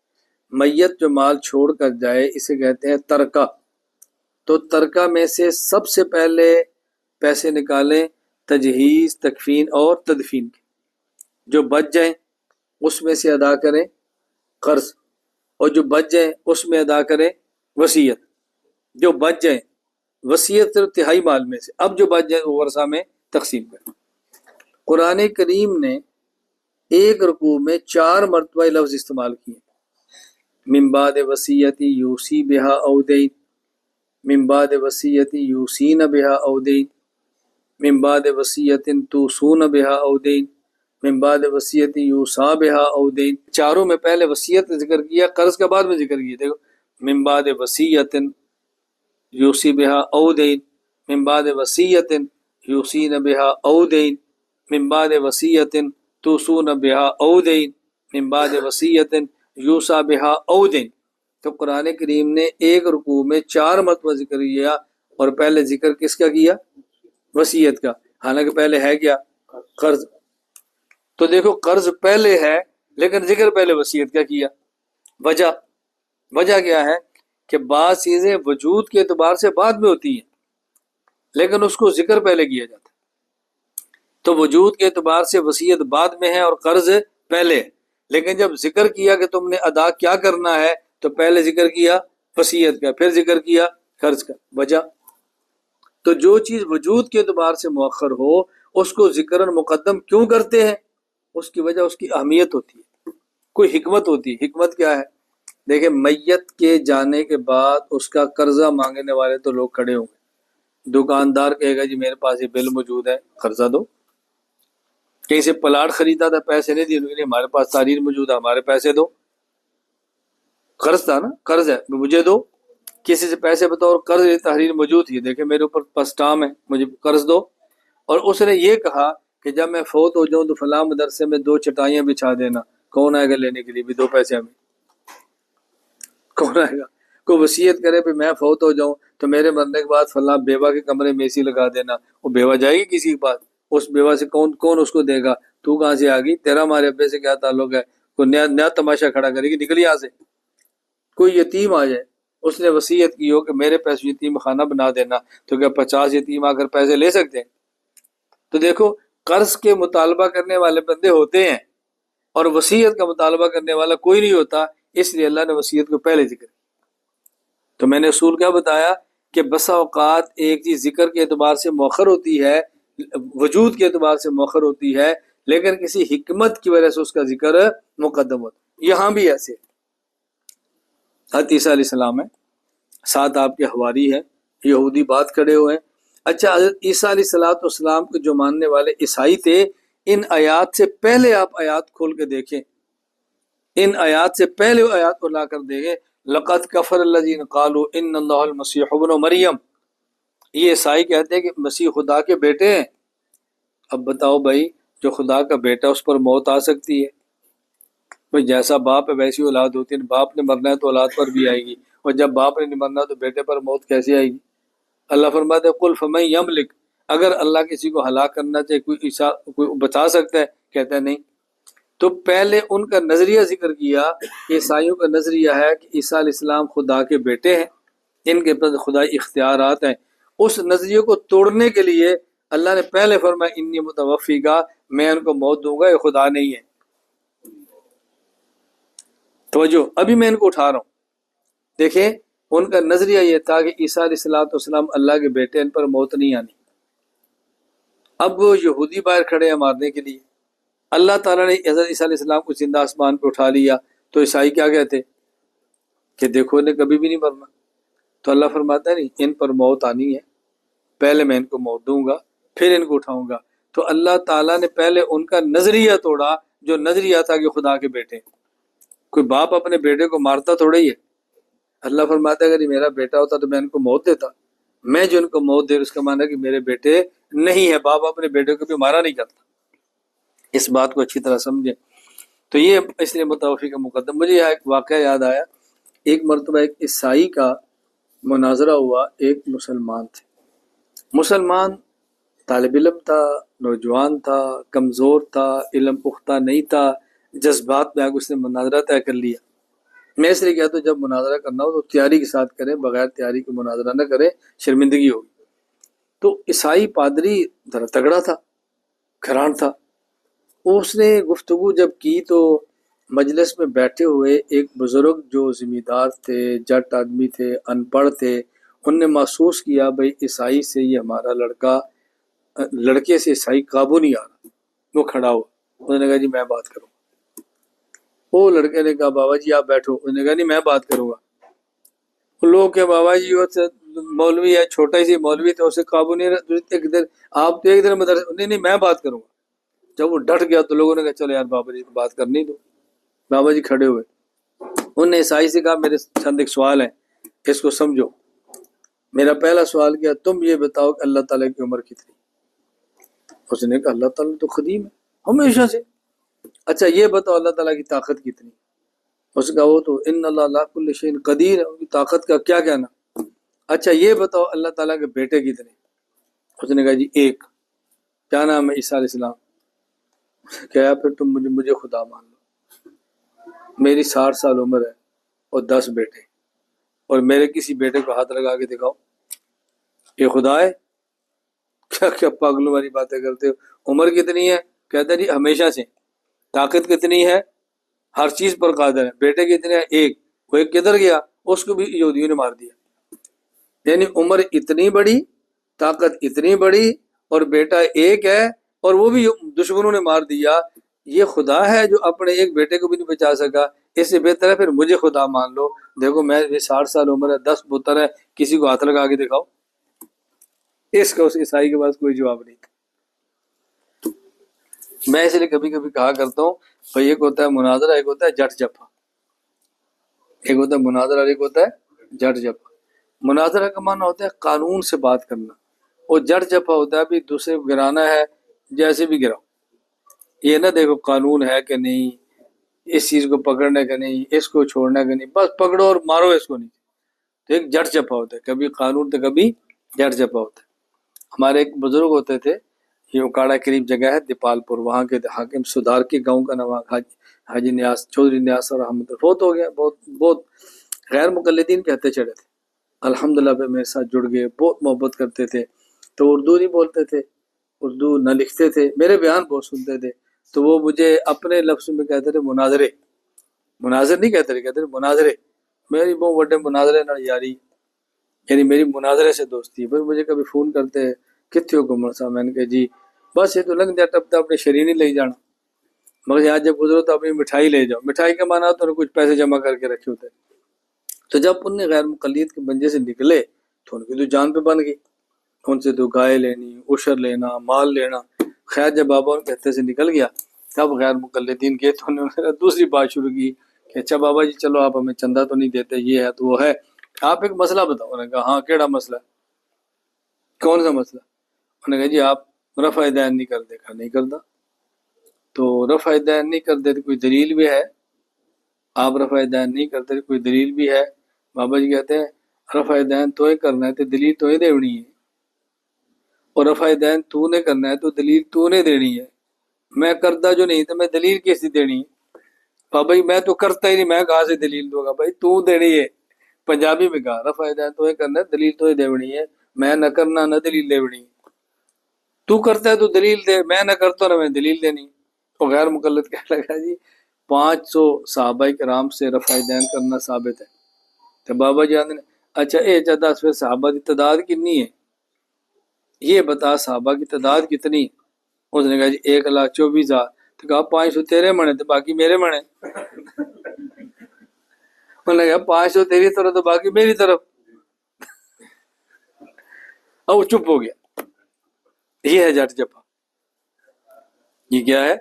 میت جو مال چھوڑ کر جائے اسے کہتے ہیں ترکہ۔ تو ترکہ میں سے سب سے پہلے پیسے نکالیں تجہیز، تکفین اور تدفین کے، جو بچ جائیں اس میں سے ادا کریں قرض، اور جو بچ جائیں اس میں ادا کریں وصیت، جو بچ جائیں وصیت صرف تہائی مال میں سے، اب جو بچ جائیں وہ ورثہ میں تقسیم کریں۔ قرآن کریم نے ایک رکوع میں 4 مرتبہ لفظ استعمال کیے، من بعد وصیت یوصی بہا او دین، من بعد وصیت یوصین بہا او دین، من بعد وصیت توصون بہا او دین، من بعد وصیت یوصا بہا او دین۔ چاروں میں پہلے وصیت ذکر کیا، قرض کے بعد میں ذکر کیا۔ دیکھو من بعد وصیت یوصی بہا او دین، من بعد وصیت یوصین بہا او دین، من بعد وصیت توصون بہا او دین، من بعد وصیت یوصا بہا او دین۔ تو قرآن کریم نے ایک رکوع میں 4 مرتبہ ذکر کیا، اور پہلے ذکر کس کا کیا؟ وصیت کا، حالانکہ پہلے ہے کیا؟ قرض۔ تو دیکھو قرض پہلے ہے لیکن ذکر پہلے وصیت کا کیا۔ وجہ کیا ہے کہ بعض چیزیں وجود کے اعتبار سے بعد میں ہوتی ہیں لیکن اس کو ذکر پہلے کیا جاتا ہے۔ تو وجود کے اعتبار سے وصیت بعد میں ہے اور قرض پہلے ہے، لیکن جب ذکر کیا کہ تم نے ادا کیا کرنا ہے تو پہلے ذکر کیا وصیت کا، پھر ذکر کیا قرض کا۔ وجہ تو جو چیز وجود کے اعتبار سے مؤخر ہو اس کو ذکرن مقدم کیوں کرتے ہیں؟ اس کی وجہ اس کی اہمیت ہوتی ہے، کوئی حکمت ہوتی ہے۔ حکمت کیا ہے؟ دیکھیں میت کے جانے کے بعد اس کا قرضہ مانگنے والے تو لوگ کھڑے ہوں گے، دکاندار کہے گا جی میرے پاس یہ بل موجود ہے قرضہ دو، کہیں سے پلاٹ خریدا تھا پیسے نہیں دیے، لیکن ہمارے پاس تحریر موجود ہے ہمارے پیسے دو، قرض تھا نا، قرض ہے مجھے دو۔ کسی سے پیسے بتاؤ اور قرض تحریر موجود تھی، دیکھیں میرے اوپر پسٹام ہے مجھے قرض دو، اور اس نے یہ کہا کہ جب میں فوت ہو جاؤں تو فلاں مدرسے میں 2 چٹائیاں بچھا دینا، کون آئے گا لینے کے لیے بھی 2 پیسے ہمیں؟ کون آئے گا؟ کوئی وصیت کرے بھی میں فوت ہو جاؤں تو میرے مرنے کے بعد فلاں بیوہ کے کمرے میں اسی لگا دینا، وہ بیوہ جائے گی کسی کے پاس؟ اس بیوہ سے کون اس کو دے گا؟ تو کہاں سے آ گئی؟ تیرا ہمارے ابے سے کیا تعلق ہے؟ کوئی نیا تماشا کھڑا کرے گی، نکل یہاں سے۔ کوئی یتیم آ جائے، اس نے وصیت کی ہو کہ میرے پیسے یتیم خانہ بنا دینا، تو کیا 50 یتیم آ کر پیسے لے سکتے ہیں؟ تو دیکھو قرض کے مطالبہ کرنے والے بندے ہوتے ہیں اور وصیت کا مطالبہ کرنے والا کوئی نہیں ہوتا، اس لیے اللہ نے وصیت کو پہلے ذکر کیا۔ تو میں نے اصول کیا بتایا کہ بسا اوقات ایک چیز ذکر کے اعتبار سے مؤخر ہوتی ہے، وجود کے اعتبار سے مؤخر ہوتی ہے، لیکن کسی حکمت کی وجہ سے اس کا ذکر مقدم ہوتا ہے۔ یہاں بھی ایسے حضرت عیسیٰ علیہ السلام ہے، ساتھ آپ کے حواری ہیں، یہودی بات کھڑے ہوئے ہیں۔ اچھا حضرت عیسیٰ علیہ السلام کو جو ماننے والے عیسائی تھے، ان آیات سے پہلے آپ آیات کھول کے دیکھیں، ان آیات سے پہلے آیات کو لا کر دیکھیں، لقد کفر الذین قالوا ان اللہ المسیح ابن مریم، یہ عیسائی کہتے ہیں کہ مسیح خدا کے بیٹے ہیں۔ اب بتاؤ بھائی، جو خدا کا بیٹا اس پر موت آ سکتی ہے؟ بھائی جیسا باپ ہے ویسی اولاد ہوتی ہے، باپ نے مرنا ہے تو اولاد پر بھی آئے گی، اور جب باپ نے نہیں مرنا تو بیٹے پر موت کیسے آئے گی؟ اللہ فرماتے ہیں قل فمن یملک، اگر اللہ کسی کو ہلاک کرنا چاہے کوئی بچا سکتا ہے؟ کہتا ہے نہیں۔ تو پہلے ان کا نظریہ ذکر کیا کہ عیسائیوں کا نظریہ ہے کہ عیسیٰ علیہ السلام خدا کے بیٹے ہیں، ان کے پاس خدائی اختیارات ہیں۔ اس نظریے کو توڑنے کے لیے اللہ نے پہلے فرمایا انی متوفیکا، میں ان کو موت دوں گا، یہ خدا نہیں ہے۔ توجہ، ابھی میں ان کو اٹھا رہا ہوں۔ دیکھیں ان کا نظریہ یہ تھا کہ عیسیٰ علیہ السلام اللہ کے بیٹے، ان پر موت نہیں آنی۔ اب وہ یہودی باہر کھڑے ہیں مارنے کے لیے، اللہ تعالیٰ نے حضرت عیسیٰ علیہ السلام کو زندہ آسمان پہ اٹھا لیا تو عیسائی کیا کہتے کہ دیکھو انہیں کبھی بھی نہیں مرنا. تو اللہ فرماتا ہے نہیں، ان پر موت آنی ہے، پہلے میں ان کو موت دوں گا پھر ان کو اٹھاؤں گا. تو اللہ تعالیٰ نے پہلے ان کا نظریہ توڑا جو نظریہ تھا کہ خدا کے بیٹے. کوئی باپ اپنے بیٹے کو مارتا تھوڑا ہی ہے. اللہ فرماتا ہے اگر یہ میرا بیٹا ہوتا تو میں ان کو موت دیتا. میں جو ان کو موت دے اس کا معنی ہے کہ میرے بیٹے نہیں ہے. باپ اپنے بیٹے کو بھی مارا نہیں کرتا. اس بات کو اچھی طرح سمجھیں. تو یہ اس لیے متوفی کا مقدم. مجھے یہاں ایک واقعہ یاد آیا. ایک مرتبہ ایک عیسائی کا مناظرہ ہوا ایک مسلمان تھے. مسلمان طالب علم تھا، نوجوان تھا، کمزور تھا، علم پختہ نہیں تھا، جذبات میں آ کے اس نے مناظرہ طے کر لیا. میں اس لیے کہتا ہوں جب مناظرہ کرنا ہو تو تیاری کے ساتھ کریں، بغیر تیاری کے مناظرہ نہ کریں، شرمندگی ہوگی. تو عیسائی پادری ذرا تگڑا تھا، کھران تھا. اس نے گفتگو جب کی تو مجلس میں بیٹھے ہوئے ایک بزرگ جو ذمہ دار تھے، جٹ آدمی تھے، ان پڑھ تھے، انہوں نے محسوس کیا بھائی عیسائی سے یہ ہمارا لڑکے سے عیسائی قابو نہیں آ رہا. وہ کھڑا ہوا، انہوں نے کہا جی میں بات کروں. وہ لڑکے نے کہا بابا جی آپ بیٹھو. انہوں نے کہا نہیں میں بات کروں گا. لوگ کہ بابا جی وہ مولوی ہے، چھوٹا سی مولوی تھا، اسے قابو نہیں رہا. آپ تو ایک دن مدرسے نہیں میں بات کروں گا. جب وہ ڈٹ گیا تو لوگوں نے کہا چلو یار بابا جی کو بات کرنی دو. بابا جی کھڑے ہوئے. انہوں نے عیسائی سے کہا میرے چند ایک سوال ہیں، اس کو سمجھو. میرا پہلا سوال کیا، تم یہ بتاؤ کہ اللہ تعالیٰ کی عمر کتنی؟ اس نے کہا اللہ تعالیٰ تو قدیم ہے ہمیشہ سے. اچھا یہ بتاؤ اللہ تعالیٰ کی طاقت کتنی؟ اس کا وہ تو ان اللہ علی کل شیء قدیر ہے، ان کی طاقت کا کیا کہنا. اچھا یہ بتاؤ اللہ تعالیٰ کے بیٹے کتنے؟ اس نے کہا جی ایک. کیا نام ہے؟ عیسیٰ علیہ السلام. کہا پھر تم مجھے خدا مان لو. میری 60 سال عمر ہے اور 10 بیٹے، اور میرے کسی بیٹے کو ہاتھ لگا کے دکھاؤ یہ خدا ہے؟ کیا پاگلوں والی باتیں کرتے ہو. عمر کتنی ہے؟ کہتا جی ہمیشہ سے. طاقت کتنی ہے؟ ہر چیز پر قادر ہے. بیٹے کتنے ہیں؟ ایک. وہ ایک کدھر گیا؟ اس کو بھی یہودیوں نے مار دیا. یعنی عمر اتنی بڑی، طاقت اتنی بڑی، اور بیٹا ایک ہے، اور وہ بھی دشمنوں نے مار دیا. یہ خدا ہے جو اپنے ایک بیٹے کو بھی نہیں بچا سکا. اس سے بہتر ہے پھر مجھے خدا مان لو. دیکھو میں 60 سال عمر ہے، 10 پتر ہے، کسی کو ہاتھ لگا کے دکھاؤ. اس کا اس عیسائی کے پاس کوئی جواب نہیں تھا. میں اس لیے کبھی کبھی کہا کرتا ہوں بھائی ایک ہوتا ہے مناظرہ، ایک ہوتا ہے جٹ جپا. ایک ہوتا ہے مناظرہ اور ایک ہوتا ہے جٹ جپا. مناظرہ کا معنی ہوتا ہے قانون سے بات کرنا، اور جٹ جپا ہوتا ہے بھی دوسرے کو گرانا ہے جیسے بھی گراؤ. یہ نہ دیکھو قانون ہے کہ نہیں، اس چیز کو پکڑنے کا نہیں، اس کو چھوڑنے کا نہیں، بس پکڑو اور مارو اس کو نہیں. تو ایک جٹ جپا ہوتا ہے، کبھی قانون تو کبھی جٹ جپا ہوتا ہے. ہمارے ایک بزرگ ہوتے تھے، یہ اکاڑا قریب جگہ ہے دیپال پور، وہاں کے حاکم سدھار کے گاؤں کا نام حاجی نیاز چودھری نیاز رحمۃ فوت ہو گیا. بہت غیر مقلدین کے ہتھے چڑھے تھے. الحمدللہ پہ میرے ساتھ جڑ گئے، بہت محبت کرتے تھے. تو اردو نہیں بولتے تھے، اردو نہ لکھتے تھے، میرے بیان بہت سنتے تھے. تو وہ مجھے اپنے لفظ میں کہتے تھے مناظرے. مناظر نہیں کہتے تھے، کہتے تھے مناظرے. میری بہت بڑے مناظرے نہ یاری، یعنی میری مناظرے سے دوستی. پھر مجھے کبھی فون کرتے ہیں کتنے ہو گمر صاحب؟ میں نے کہا جی بس یہ تو لنگ جا ٹپتا اپنے شرینی لے جانا، مگر یہاں جب گزرو تو اپنی مٹھائی لے جاؤ. مٹھائی کا معنی تو کچھ پیسے جمع کر کے رکھے ہوتے. تو جب ان نے غیر مقلد کے بنجے سے نکلے تو ان کی تو جان پہ بن گئی. ان سے تو گائے لینی، عشر لینا، مال لینا. خیر جب بابا ان کے ہتھے سے نکل گیا تب غیر مقلدین کے تو انہوں نے دوسری بات شروع کی کہ اچھا بابا جی چلو آپ ہمیں چندہ تو نہیں دیتے، یہ ہے تو وہ ہے، آپ ایک مسئلہ بتاؤ. انہوں نے کہا ہاں کیڑا مسئلہ؟ کون سا مسئلہ؟ انہوں نے کہا جی آپ رفع دین نہیں کر دے. کہا نہیں کرتا. تو رفع دین نہیں کر دے کوئی دلیل بھی ہے؟ آپ رفع دین نہیں کرتے کوئی دلیل بھی ہے؟ بابا جی کہتے ہیں رفع دین تو ہی کرنا ہے تو دلیل تو ہی دینی ہے، اور رفع دین تو نے کرنا ہے تو دلیل تو نے دینی ہے. میں کرتا جو نہیں تو میں دلیل کیسی دینی ہے؟ بابا جی میں تو کرتا ہی نہیں، میں کہاں سے دلیل دوں گا؟ بھائی تو دینی ہے. پنجابی میں کہا رفع دین تو ہی کرنا ہے، دلیل تو ہی دینی ہے. میں نہ کرنا نہ دلیل دینی. تو کرتا ہے تو دلیل دے، میں نہ کرتا نہ میں دلیل دینی. تو غیر مقلد کہنے لگا جی 500 صحابہ کرام سے رفع دین کرنا ثابت ہے. تو بابا جی نے اچھا اے جدہ پھر صحابہ کی تعداد کتنی ہے یہ بتا، صحابہ کی تعداد کتنی؟ اس نے کہا جی 1,24,000. تو کہا 500 تیرے منے تو باقی میرے منے. انہوں نے کہا 500 تیری طرف تو باقی میری طرف. اور وہ چپ ہو گیا. یہ ہے جٹ جپا. یہ کیا ہے؟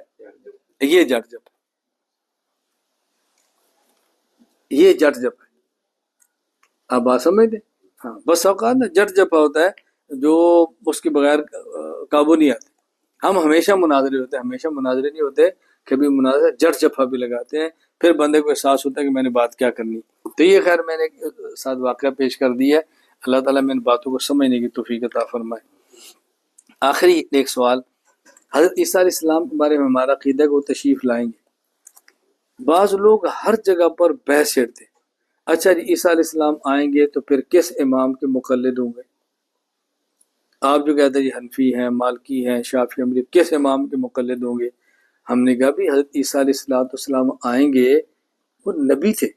یہ جٹ جپا. یہ جٹ جپا ہے. آپ بات سمجھتے؟ ہاں بس اوقات نا جٹ جپا ہوتا ہے جو اس کے بغیر قابو نہیں آتے. ہم ہمیشہ مناظرے ہوتے ہیں، ہمیشہ مناظرے نہیں ہوتے، کبھی مناظرے جٹ جپا بھی لگاتے ہیں، پھر بندے کو احساس ہوتا ہے کہ میں نے بات کیا کرنی. تو یہ خیر میں نے ایک ساتھ واقعہ پیش کر دیا ہے. اللہ تعالیٰ میں ان باتوں کو سمجھنے کی توفیق عطا فرمائے. آخری ایک سوال، حضرت عیسیٰ علیہ السلام کے بارے میں ہمارا عقیدہ کو تشریف لائیں گے. بعض لوگ ہر جگہ پر بحث چھیڑتے ہیں. اچھا جی عیسیٰ علیہ السلام آئیں گے تو پھر کس امام کے مقلد ہوں گے؟ آپ جو کہتے ہیں جی حنفی ہیں، مالکی ہیں، شافعی، حنبلی، کس امام کے مقلد ہوں گے؟ ہم نے کہا بھی حضرت عیسیٰ علیہ السلام آئیں گے، وہ نبی تھے،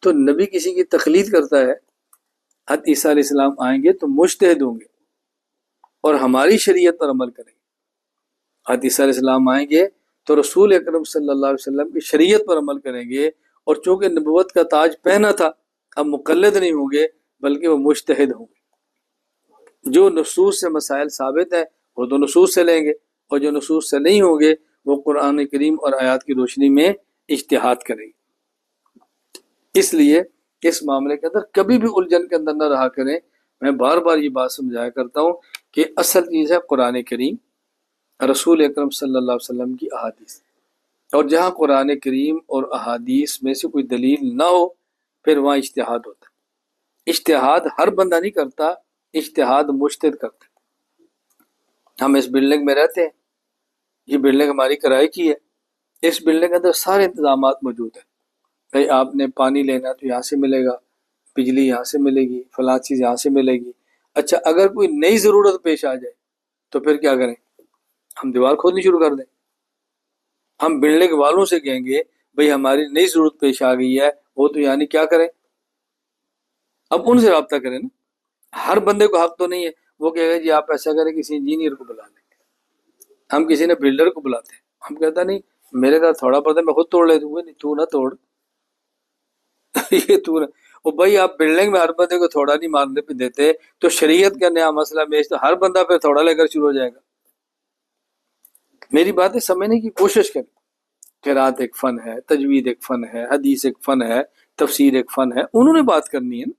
تو نبی کسی کی تقلید کرتا ہے؟ حضرت عیسیٰ علیہ السلام آئیں گے تو مجتہد ہوں گے اور ہماری شریعت پر عمل کریں گے. حضرت عیسیٰ علیہ السلام آئیں گے تو رسول اکرم صلی اللہ علیہ وسلم کی شریعت پر عمل کریں گے، اور چونکہ نبوت کا تاج پہنا تھا اب مقلد نہیں ہوں گے بلکہ وہ مجتہد ہوں گے. جو نصوص سے مسائل ثابت ہیں وہ تو نصوص سے لیں گے، اور جو نصوص سے نہیں ہوں گے وہ قرآن کریم اور آیات کی روشنی میں اجتہاد کریں گے. اس لیے اس معاملے کے اندر کبھی بھی الجھن کے اندر نہ رہا کریں. میں بار بار یہ بات سمجھایا کرتا ہوں کہ اصل چیز ہے قرآن کریم، رسول اکرم صلی اللہ علیہ وسلم کی احادیث، اور جہاں قرآن کریم اور احادیث میں سے کوئی دلیل نہ ہو پھر وہاں اجتہاد ہوتا ہے. اجتہاد ہر بندہ نہیں کرتا، اجتہاد مجتہد کرتا ہے. ہم اس بلڈنگ میں رہتے ہیں، یہ بلڈنگ ہماری کرائے کی ہے، اس بلڈنگ کے اندر سارے انتظامات موجود ہیں. بھائی آپ نے پانی لینا تو یہاں سے ملے گا، بجلی یہاں سے ملے گی، فلاں چیز یہاں سے ملے گی. اچھا اگر کوئی نئی ضرورت پیش آ جائے تو پھر کیا کریں؟ ہم دیوار کھودنی شروع کر دیں. ہم بلڈنگ والوں سے کہیں گے بھئی ہماری نئی ضرورت پیش آ گئی ہے، وہ تو یعنی کیا کریں؟ اب ان سے رابطہ کریں نا. ہر بندے کو حق تو نہیں ہے وہ کہے گا جی آپ ایسا کریں کسی انجینئر کو بلا لیں. ہم کسی نے بلڈر کو بلاتے ہیں، ہم کہتا نہیں میرے گھر تھوڑا پڑتا میں خود توڑ لیتا ہوں. نہیں تو نہ توڑ. یہ تو نہ. اور بھائی آپ بلڈنگ میں ہر بندے کو تھوڑا نہیں مارنے پہ دیتے تو شریعت کا نیا مسئلہ میش تو ہر بندہ پھر تھوڑا لے کر شروع ہو جائے گا. میری باتیں سمجھنے کی کوشش کریں. قرات ایک فن ہے، تجوید ایک فن ہے، حدیث ایک فن ہے، تفسیر ایک فن ہے، انہوں نے بات کرنی ہے نا.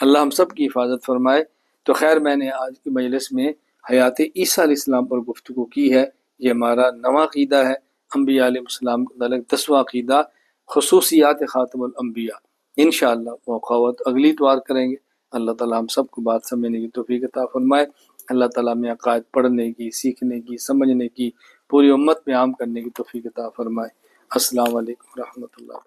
اللہ ہم سب کی حفاظت فرمائے. تو خیر میں نے آج کی مجلس میں حیات عیسیٰ علیہ السلام پر گفتگو کی ہے. یہ ہمارا نواں عقیدہ ہے، انبیاء علیہ السلام کا متعلق 10واں عقیدہ، خصوصیات خاتم الانبیاء. انشاءاللہ موقع ہوا تو اگلی اتوار کریں گے. اللہ تعالیٰ ہم سب کو بات سمجھنے کی توفیق عطا فرمائے. اللہ تعالیٰ میں عقائد پڑھنے کی، سیکھنے کی، سمجھنے کی، پوری امت میں عام کرنے کی توفیق عطا فرمائے. السلام علیکم ورحمۃ اللہ.